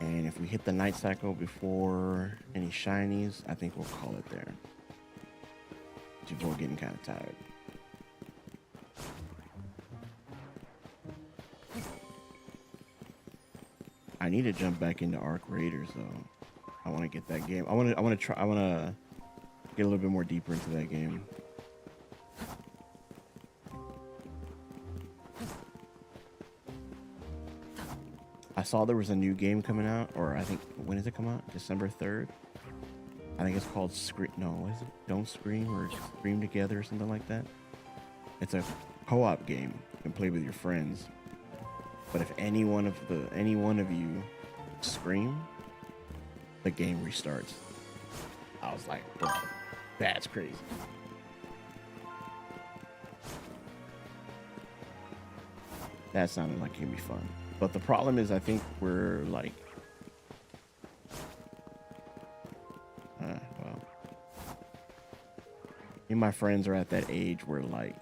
And if we hit the night cycle before any shinies, I think we'll call it there. Before getting kind of tired. I need to jump back into Arc Raiders though. I want to get that game. I want to get a little bit more deeper into that game. I saw there was a new game coming out, or I think, when does it come out? December 3rd? I think it's called Scream. No, what is it? Don't Scream or Scream Together or something like that. It's a co-op game. You can play with your friends. But if any one of you scream, the game restarts. I was like, bro, that's crazy. That sounded like it could be fun. But the problem is, I think we're like, well, me and my friends are at that age where like,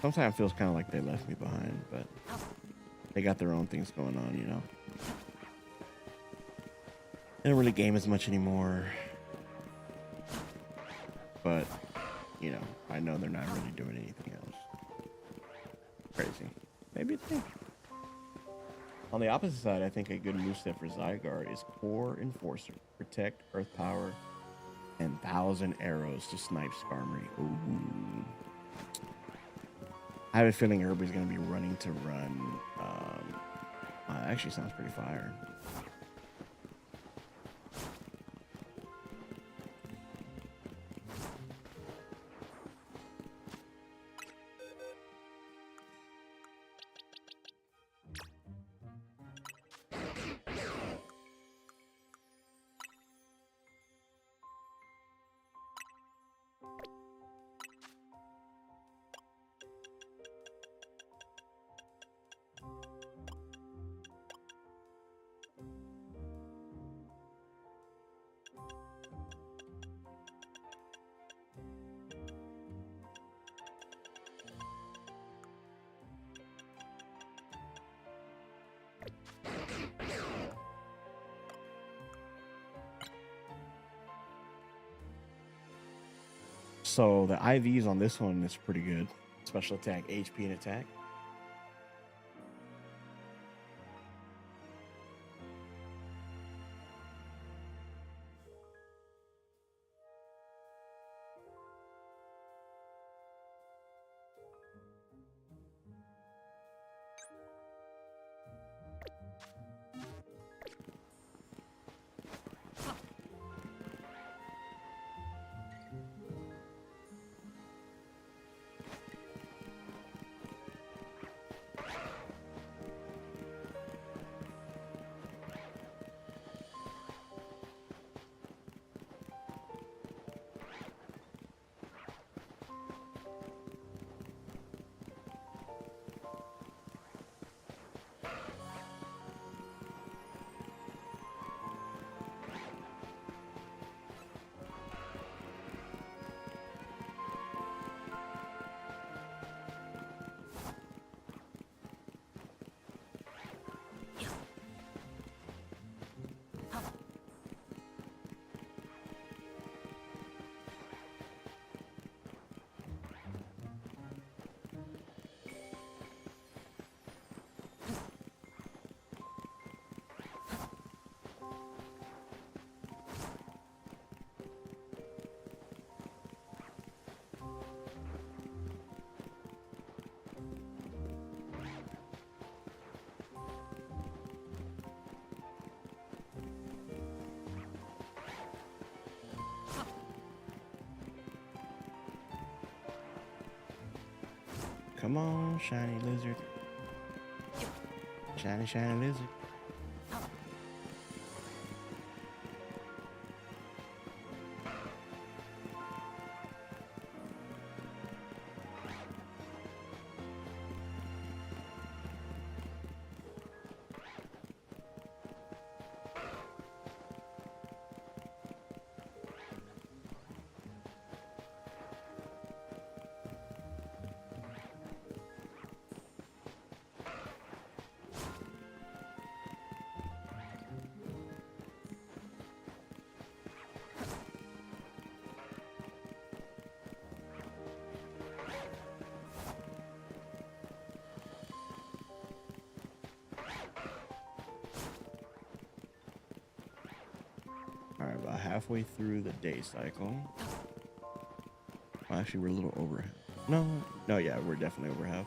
Sometimes it feels kind of like they left me behind, but they got their own things going on, you know. They don't really game as much anymore, but you know, I know they're not really doing anything else. Crazy. Maybe it's me. On the opposite side, I think a good moveset for Zygarde is Core Enforcer. Protect, Earth Power, and 1,000 arrows to snipe Skarmory. Ooh. I have a feeling everybody's going to be running to run. Actually sounds pretty fire. So the IVs on this one is pretty good. Special attack, HP, and attack. Come on, shiny lizard. Shiny, shiny lizard. All right, about halfway through the day cycle. Well, actually, we're a little over half. No, yeah, we're definitely over half.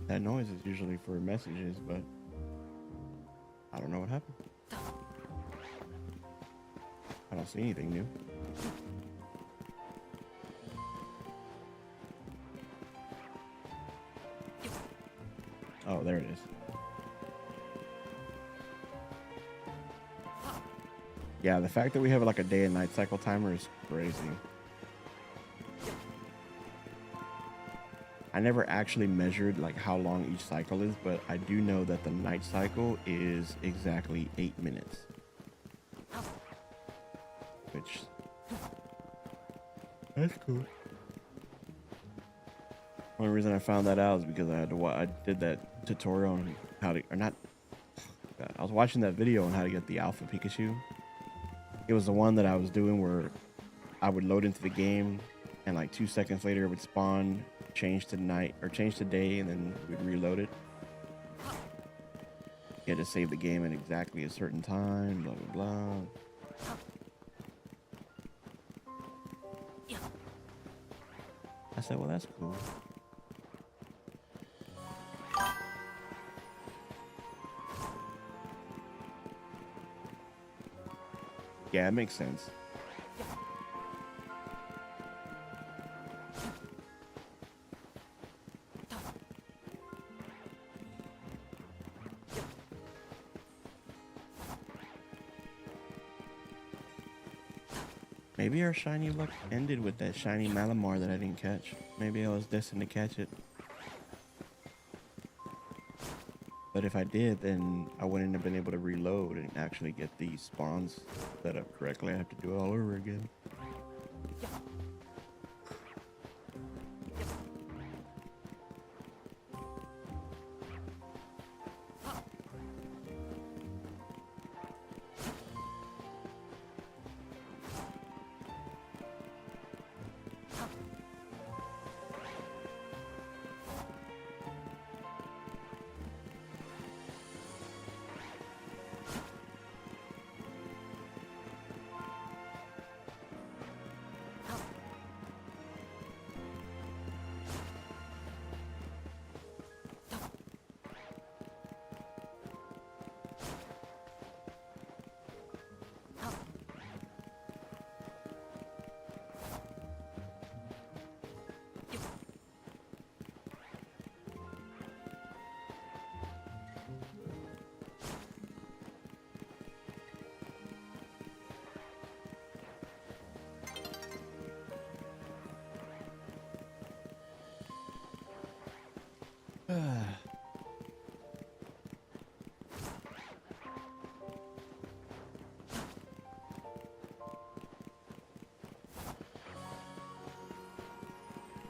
That noise is usually for messages, but I don't know what happened. I don't see anything new. Oh, there it is. Yeah, the fact that we have like a day and night cycle timer is crazy. I never actually measured like how long each cycle is, but I do know that the night cycle is exactly 8 minutes. Which, that's cool. Only reason I found that out is because I had to I did that tutorial on how to, or not, I was watching that video on how to get the Alpha Pikachu. It was the one that I was doing where I would load into the game and like 2 seconds later it would spawn, change to night or change to day, and then we'd reload it. You had to save the game at exactly a certain time, blah, blah, blah. I said, well, that's cool. Yeah, it makes sense. Maybe our shiny luck ended with that shiny Malamar that I didn't catch. Maybe I was destined to catch it. But if I did, then I wouldn't have been able to reload and actually get these spawns set up correctly. I have to do it all over again.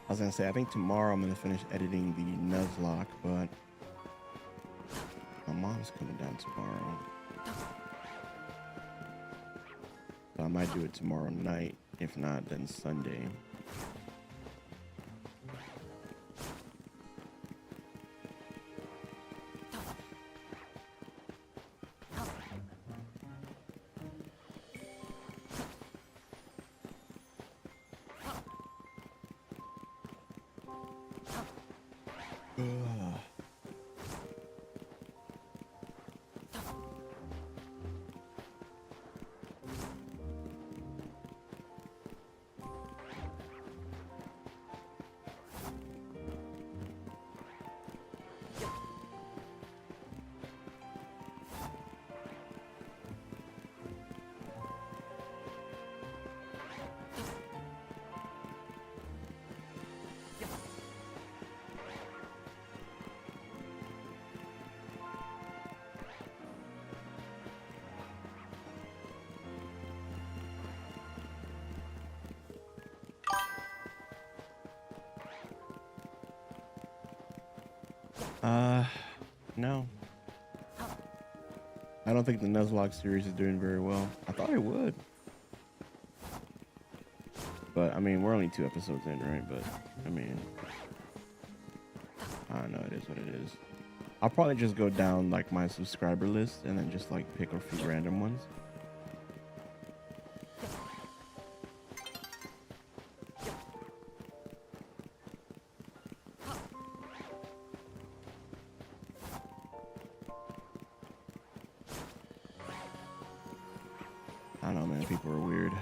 I was gonna say, I think tomorrow I'm gonna finish editing the Nuzlocke, but my mom's coming down tomorrow. So I might do it tomorrow night. If not, then Sunday. No. I don't think the Nuzlocke series is doing very well. I thought it would. But, I mean, we're only 2 episodes in, right? But, I mean, I don't know, it is what it is. I'll probably just go down, like, my subscriber list and then just, like, pick a few random ones. I don't know, man. These people are weird.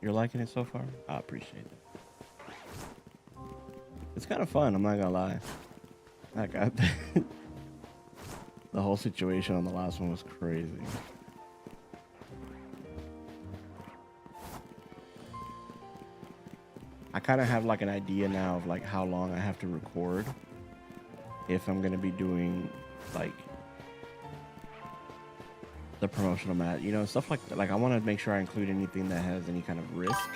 You're liking it so far? I appreciate it. It's kind of fun, I'm not gonna lie. Like, the whole situation on the last one was crazy. I kind of have like an idea now of like how long I have to record if I'm gonna be doing like the promotional mat, you know, stuff like that. Like I want to make sure I include anything that has any kind of risk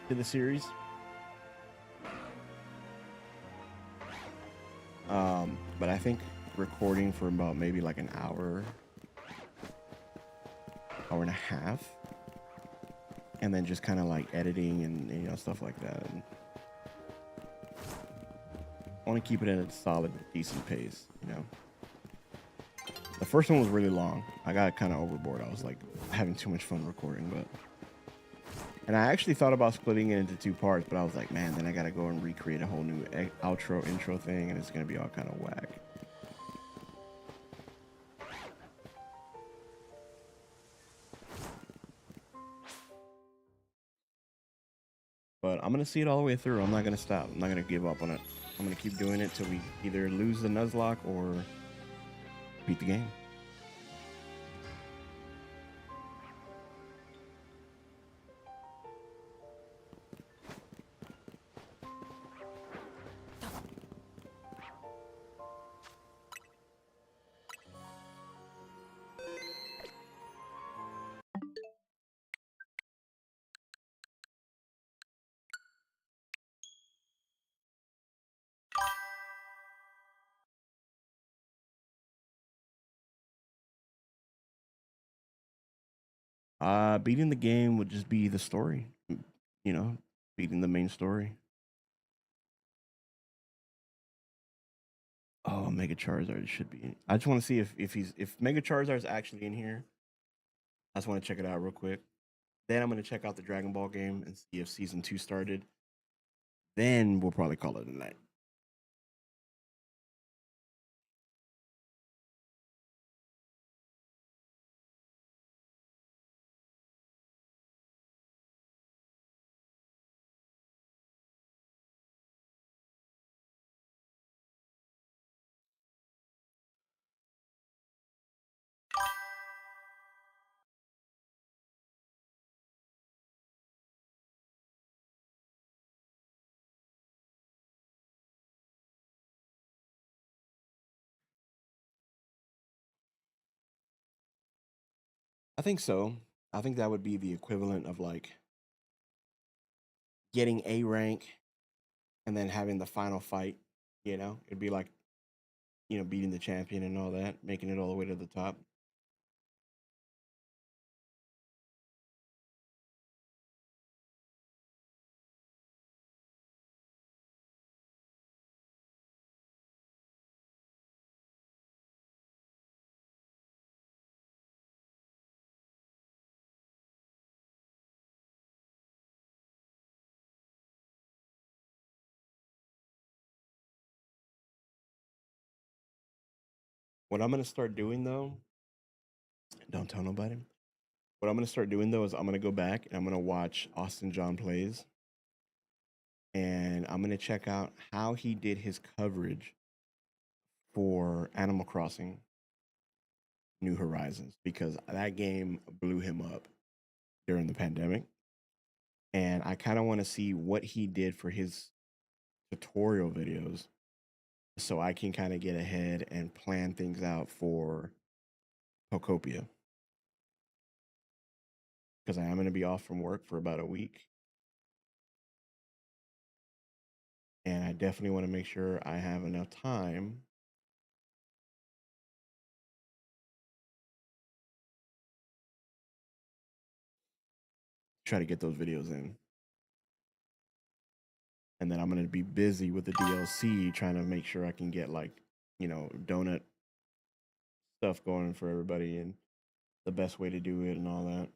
to the series. But I think recording for about maybe like an hour and a half, and then just kind of like editing and you know, stuff like that. And I want to keep it at a solid, decent pace, you know. The first one was really long. I got kind of overboard. I was like having too much fun recording, and I actually thought about splitting it into 2 parts, but I was like, man, then I got to go and recreate a whole new outro, intro thing, and it's going to be all kind of whack. But I'm going to see it all the way through. I'm not going to stop. I'm not going to give up on it. I'm going to keep doing it till we either lose the Nuzlocke or beat the game. Beating the game would just be the story, you know, beating the main story. Oh, Mega Charizard should be. I just want to see if Mega Charizard is actually in here. I just want to check it out real quick. Then I'm gonna check out the Dragon Ball game and see if season 2 started. Then we'll probably call it a night. I think so. I think that would be the equivalent of like getting A rank and then having the final fight. You know, it'd be like, you know, beating the champion and all that, making it all the way to the top. What I'm gonna start doing though, don't tell nobody. What I'm gonna start doing though is I'm gonna go back and I'm gonna watch Austin John Plays, and I'm gonna check out how he did his coverage for Animal Crossing New Horizons, because that game blew him up during the pandemic. And I kind of want to see what he did for his tutorial videos so I can kind of get ahead and plan things out for Pocopia. Because I am going to be off from work for about a week. And I definitely want to make sure I have enough time try to get those videos in. And then I'm gonna be busy with the DLC trying to make sure I can get like, you know, donut stuff going for everybody and the best way to do it and all that.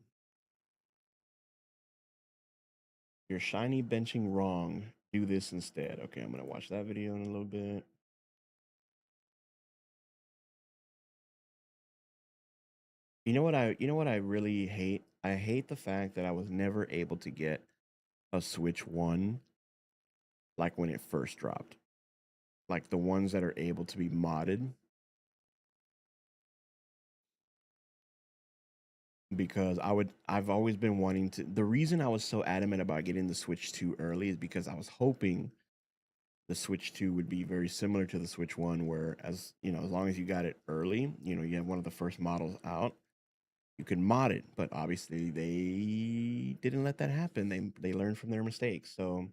You're shiny benching wrong. Do this instead. Okay, I'm gonna watch that video in a little bit. You know what I really hate? I hate the fact that I was never able to get a Switch 1 like when it first dropped. Like the ones that are able to be modded, because I've always been wanting to. The reason I was so adamant about getting the Switch 2 early is because I was hoping the Switch 2 would be very similar to the Switch 1, where, as you know, as long as you got it early, you know, you have one of the first models out, you can mod it. But obviously they didn't let that happen. They learned from their mistakes. So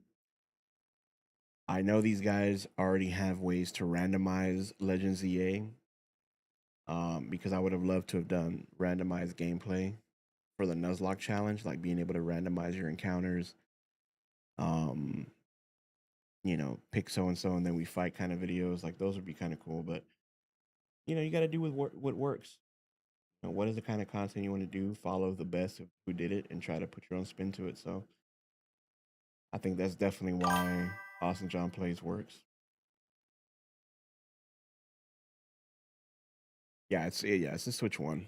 I know these guys already have ways to randomize Legends EA, because I would have loved to have done randomized gameplay for the Nuzlocke challenge, like being able to randomize your encounters. Um, you know, pick so and so and then we fight kind of videos. Like those would be kind of cool. But you know, you got to do with what works. You know, what is the kind of content you want to do? Follow the best of who did it and try to put your own spin to it. So I think that's definitely why Austin John Plays works. Yeah, it's a Switch 1.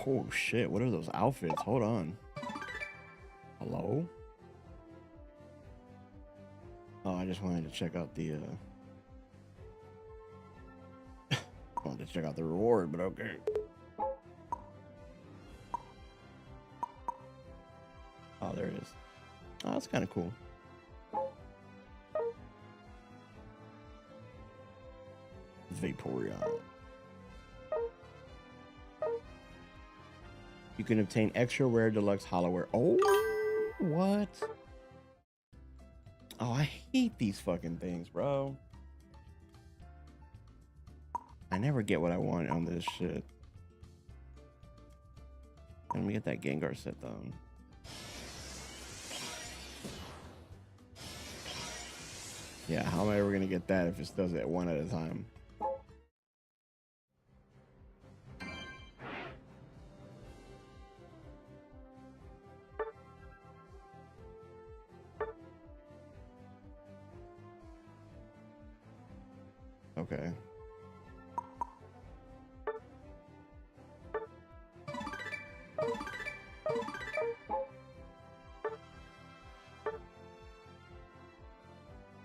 Oh shit, what are those outfits? Hold on. Hello? Oh, I just wanted to check out the wanted to check out the reward, but okay. Oh, there it is. Oh, that's kind of cool. Vaporeon. You can obtain extra rare deluxe hollowware. Oh, what? Oh, I hate these fucking things, bro. I never get what I want on this shit. Let me get that Gengar set though. Yeah, how am I ever gonna get that if it does it one at a time? Okay.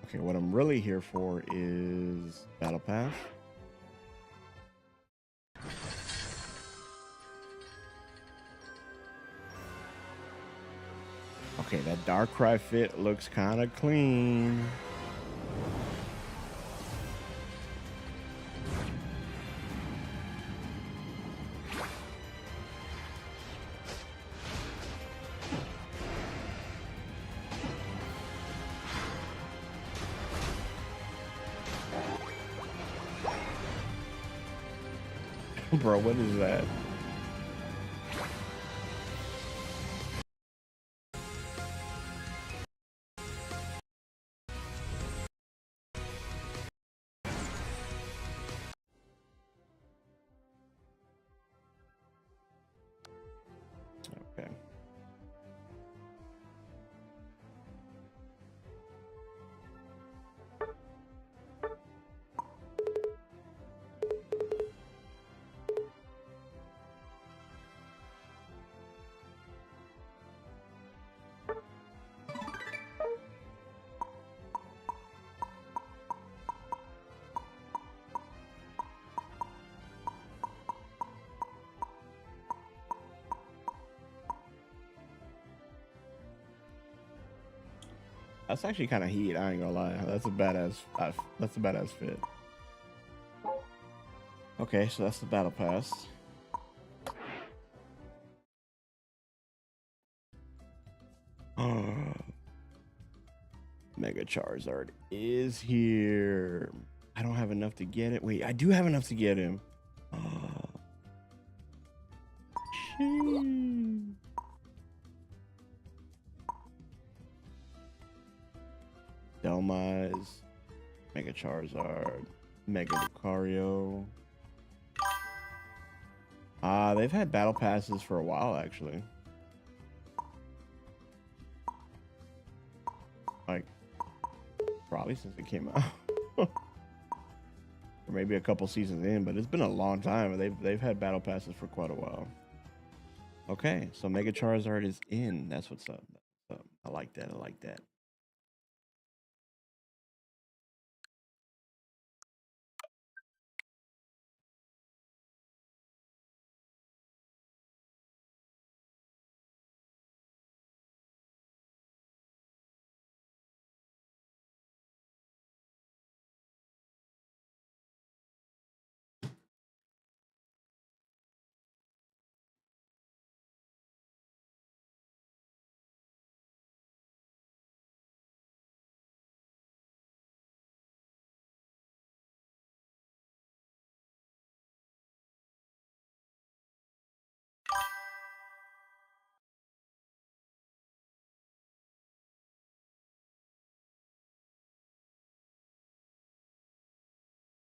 Okay, what I'm really here for is Battle Pass. Okay, that Darkrai fit looks kind of clean. Bro, what is that? Okay. That's actually kind of heat. I ain't gonna lie. That's a badass. That's a badass fit. Okay, so that's the battle pass. Mega Charizard is here. I don't have enough to get it. Wait, I do have enough to get him. Delmise, Mega Charizard, Mega Lucario. They've had battle passes for a while, actually. Like, probably since it came out. Or maybe a couple seasons in, but it's been a long time. They've had battle passes for quite a while. Okay, so Mega Charizard is in. That's what's up. I like that. I like that.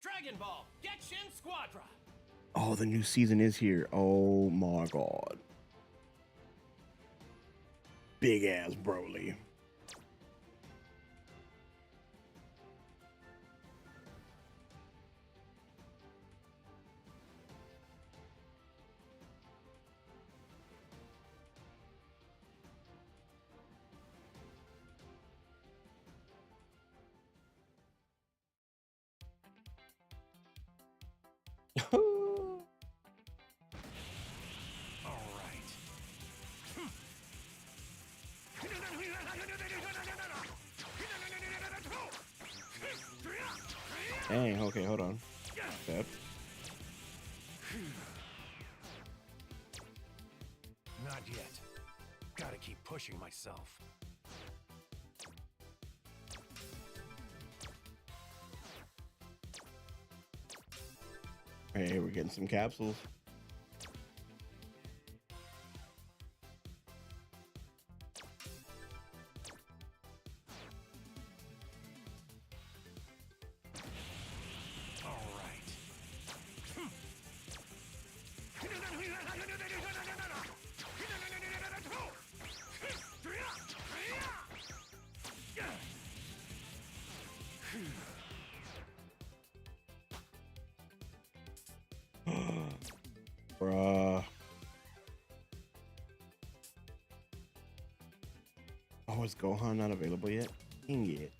Dragon Ball, Genshin Squadra. Oh, the new season is here. Oh my god. Big ass Broly. All right. Dang, okay, hold on. Yep. Not yet. Gotta keep pushing myself. Hey, we're getting some capsules. All right. Bruh. Oh, is Gohan not available yet? Dang it.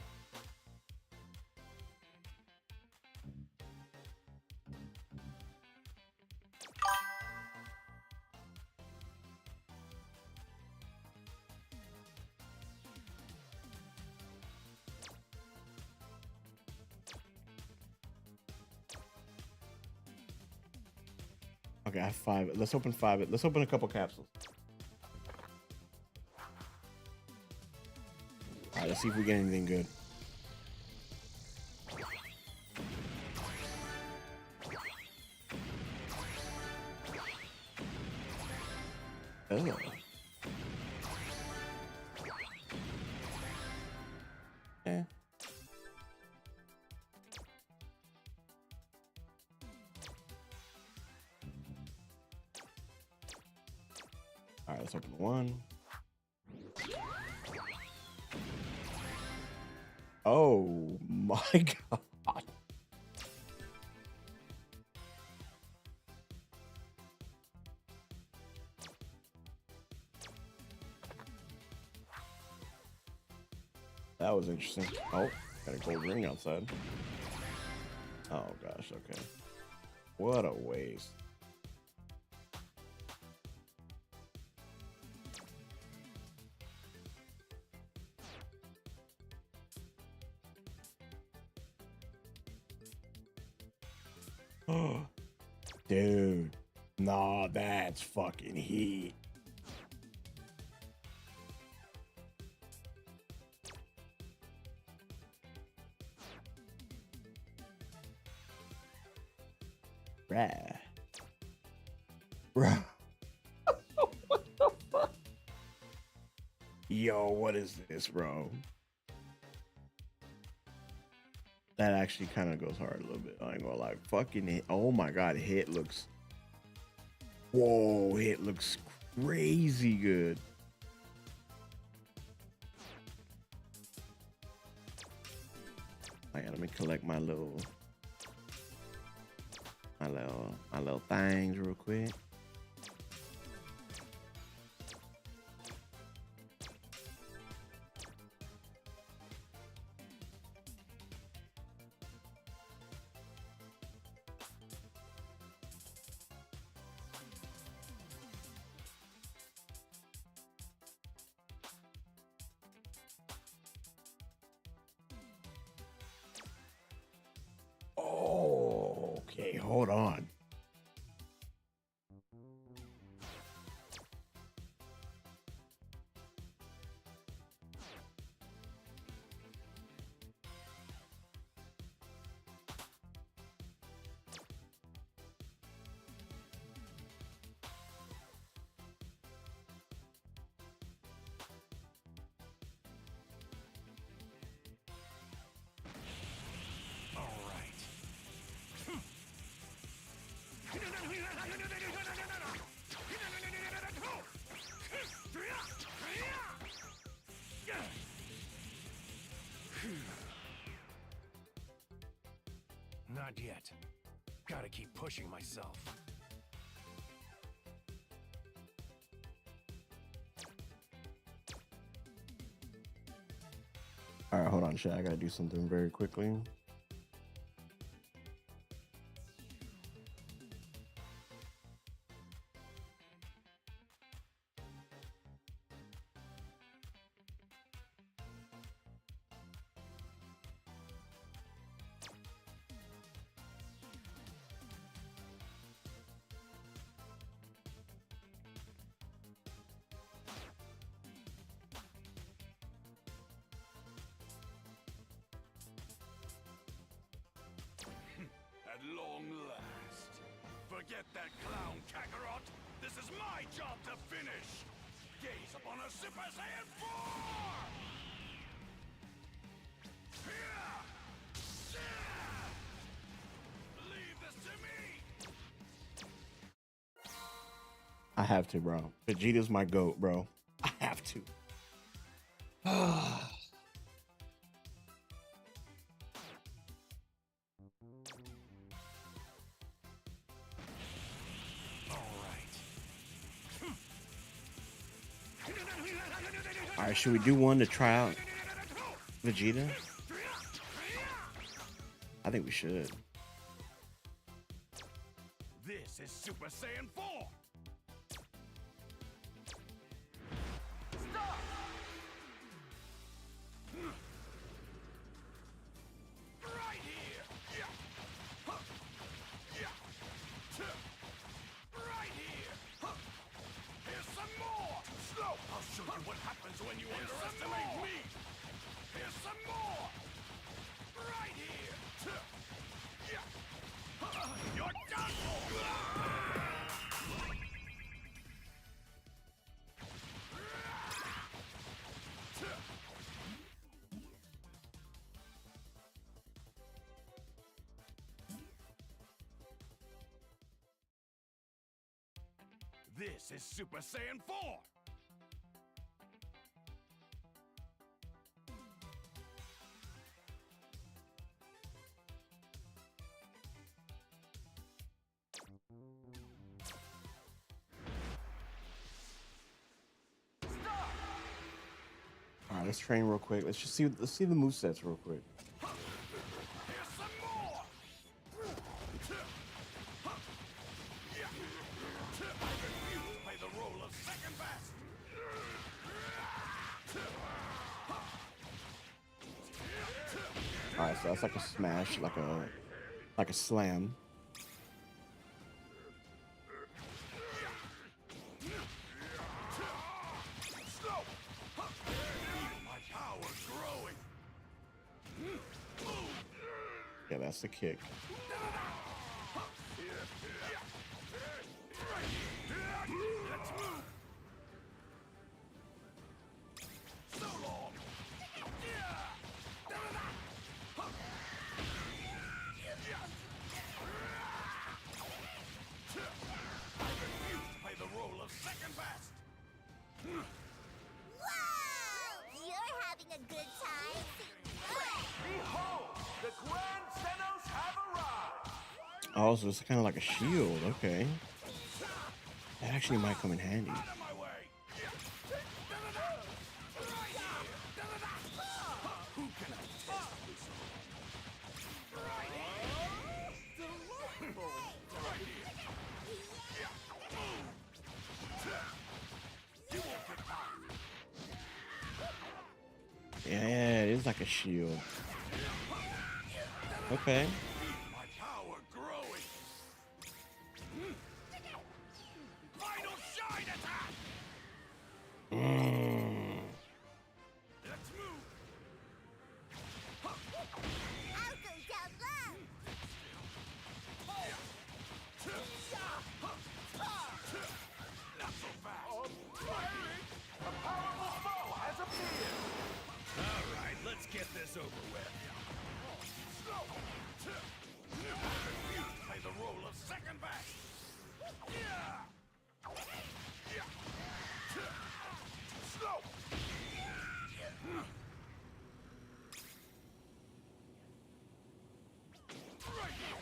Okay, I have 5. Let's open 5. Let's open a couple capsules. All right, let's see if we get anything good. Oh. Eh. All right, let's open one. Oh my god. That was interesting. Oh, got a gold ring outside. Oh gosh, okay. What a waste. Dude, nah, that's fucking heat. Bruh. Bruh. What the fuck? Yo, what is this, bro? That actually kind of goes hard a little bit. I ain't gonna lie. Fucking hit. Oh my god, hit looks. Whoa, hit looks crazy good. Let me collect my little things real quick. Oh, okay, hold on. All right. Not yet. Gotta keep pushing myself. All right, hold on, chat. I gotta do something very quickly. At long last. Forget that clown, Kakarot. This is my job to finish. Gaze upon a Super Saiyan 4! Leave this to me! I have to, bro. Vegeta's my goat, bro. I have to. All right, should we do one to try out Vegeta? I think we should. This is Super Saiyan 4! Stop! Right here! Yeah. Huh. Yeah. Tuh. Right here! Huh. Here's some more! Too slow! I'll show you what happens when you underestimate me! Here's some more! Right here! Tuh. Yeah. You're done for! This is Super Saiyan 4! All right, let's train real quick. Let's see the movesets real quick. Here's some more! Yeah. I refuse to play the role of second best! All right, so that's like a smash, like a slam. My power's growing. Yeah, that's the kick. Let's move. So long. I refuse to play the role of second best. Whoa! You're having a good time. Behold, the Grand Senos have arrived. Oh, so it's kind of like a shield. Okay. That actually might come in handy. Out of my way. Who can I test this on? Right here. You won't get by. Yeah, it is like a shield. Okay. My power growing. Final shine attack. Let's move. I'll go down low. Not so fast. A powerful foe has appeared. All right, let's get this over with. Play the role of second best. Slow. Right here.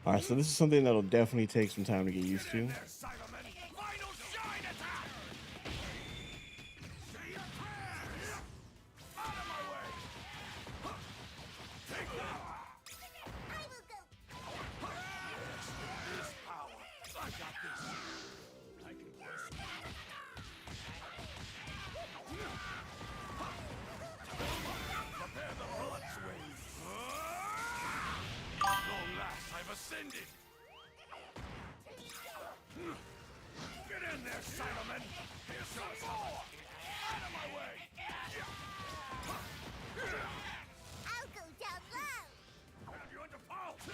All right, so this is something that'll definitely take some time to get used to. There, Cyberman. Final shine attack. See ya. Out of my way. Take that. I will go. This power. I got this. I can push. Prepare the blood swing. Long last, I've ascended. Get in there, Cyberman. Here's some more. Out of my way. I'll go down low. Have you under pulse?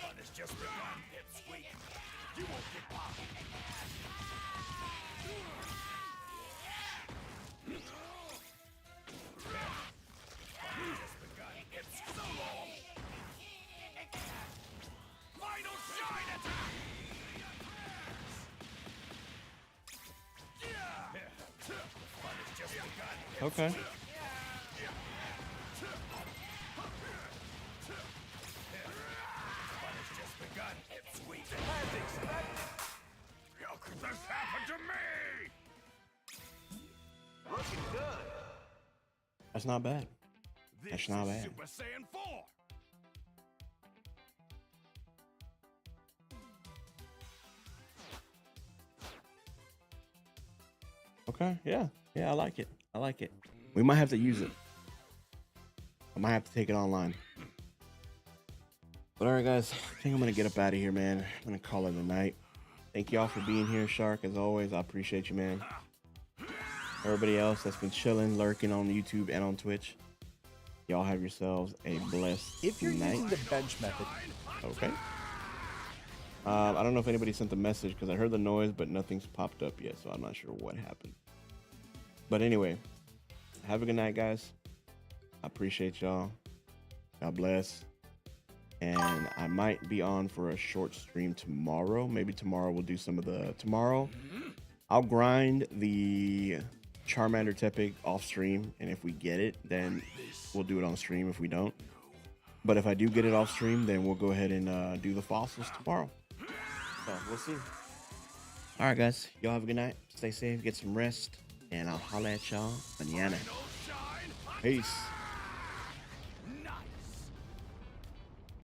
Fun has just begun, pipsqueak. You won't get by. Fun has just begun. It's so long. Final shine attack. Fun has just begun. Okay. Fun has just begun. It's sweet. How could this happen to me? Looking good. That's not bad. This That's not is bad. Super Saiyan 4. Okay. Yeah. Yeah, I like it. I like it. We might have to use it. I might have to take it online. But all right, guys. I think I'm going to get up out of here, man. I'm going to call it a night. Thank y'all for being here, Shark. As always, I appreciate you, man. Everybody else that's been chilling, lurking on YouTube and on Twitch. Y'all have yourselves a blessed If you're night. using the bench method, Okay. I don't know if anybody sent the message because I heard the noise, but nothing's popped up yet, so I'm not sure what happened. But anyway, have a good night, guys. I appreciate y'all. God bless. And I might be on for a short stream tomorrow. Maybe tomorrow we'll do some of the... Tomorrow, I'll grind the Charmander Tepic off stream, and if we get it, then we'll do it on stream if we don't. But if I do get it off stream, then we'll go ahead and do the fossils tomorrow. So we'll see. All right, guys. Y'all have a good night. Stay safe. Get some rest. And I'll holla at y'all mañana. Peace.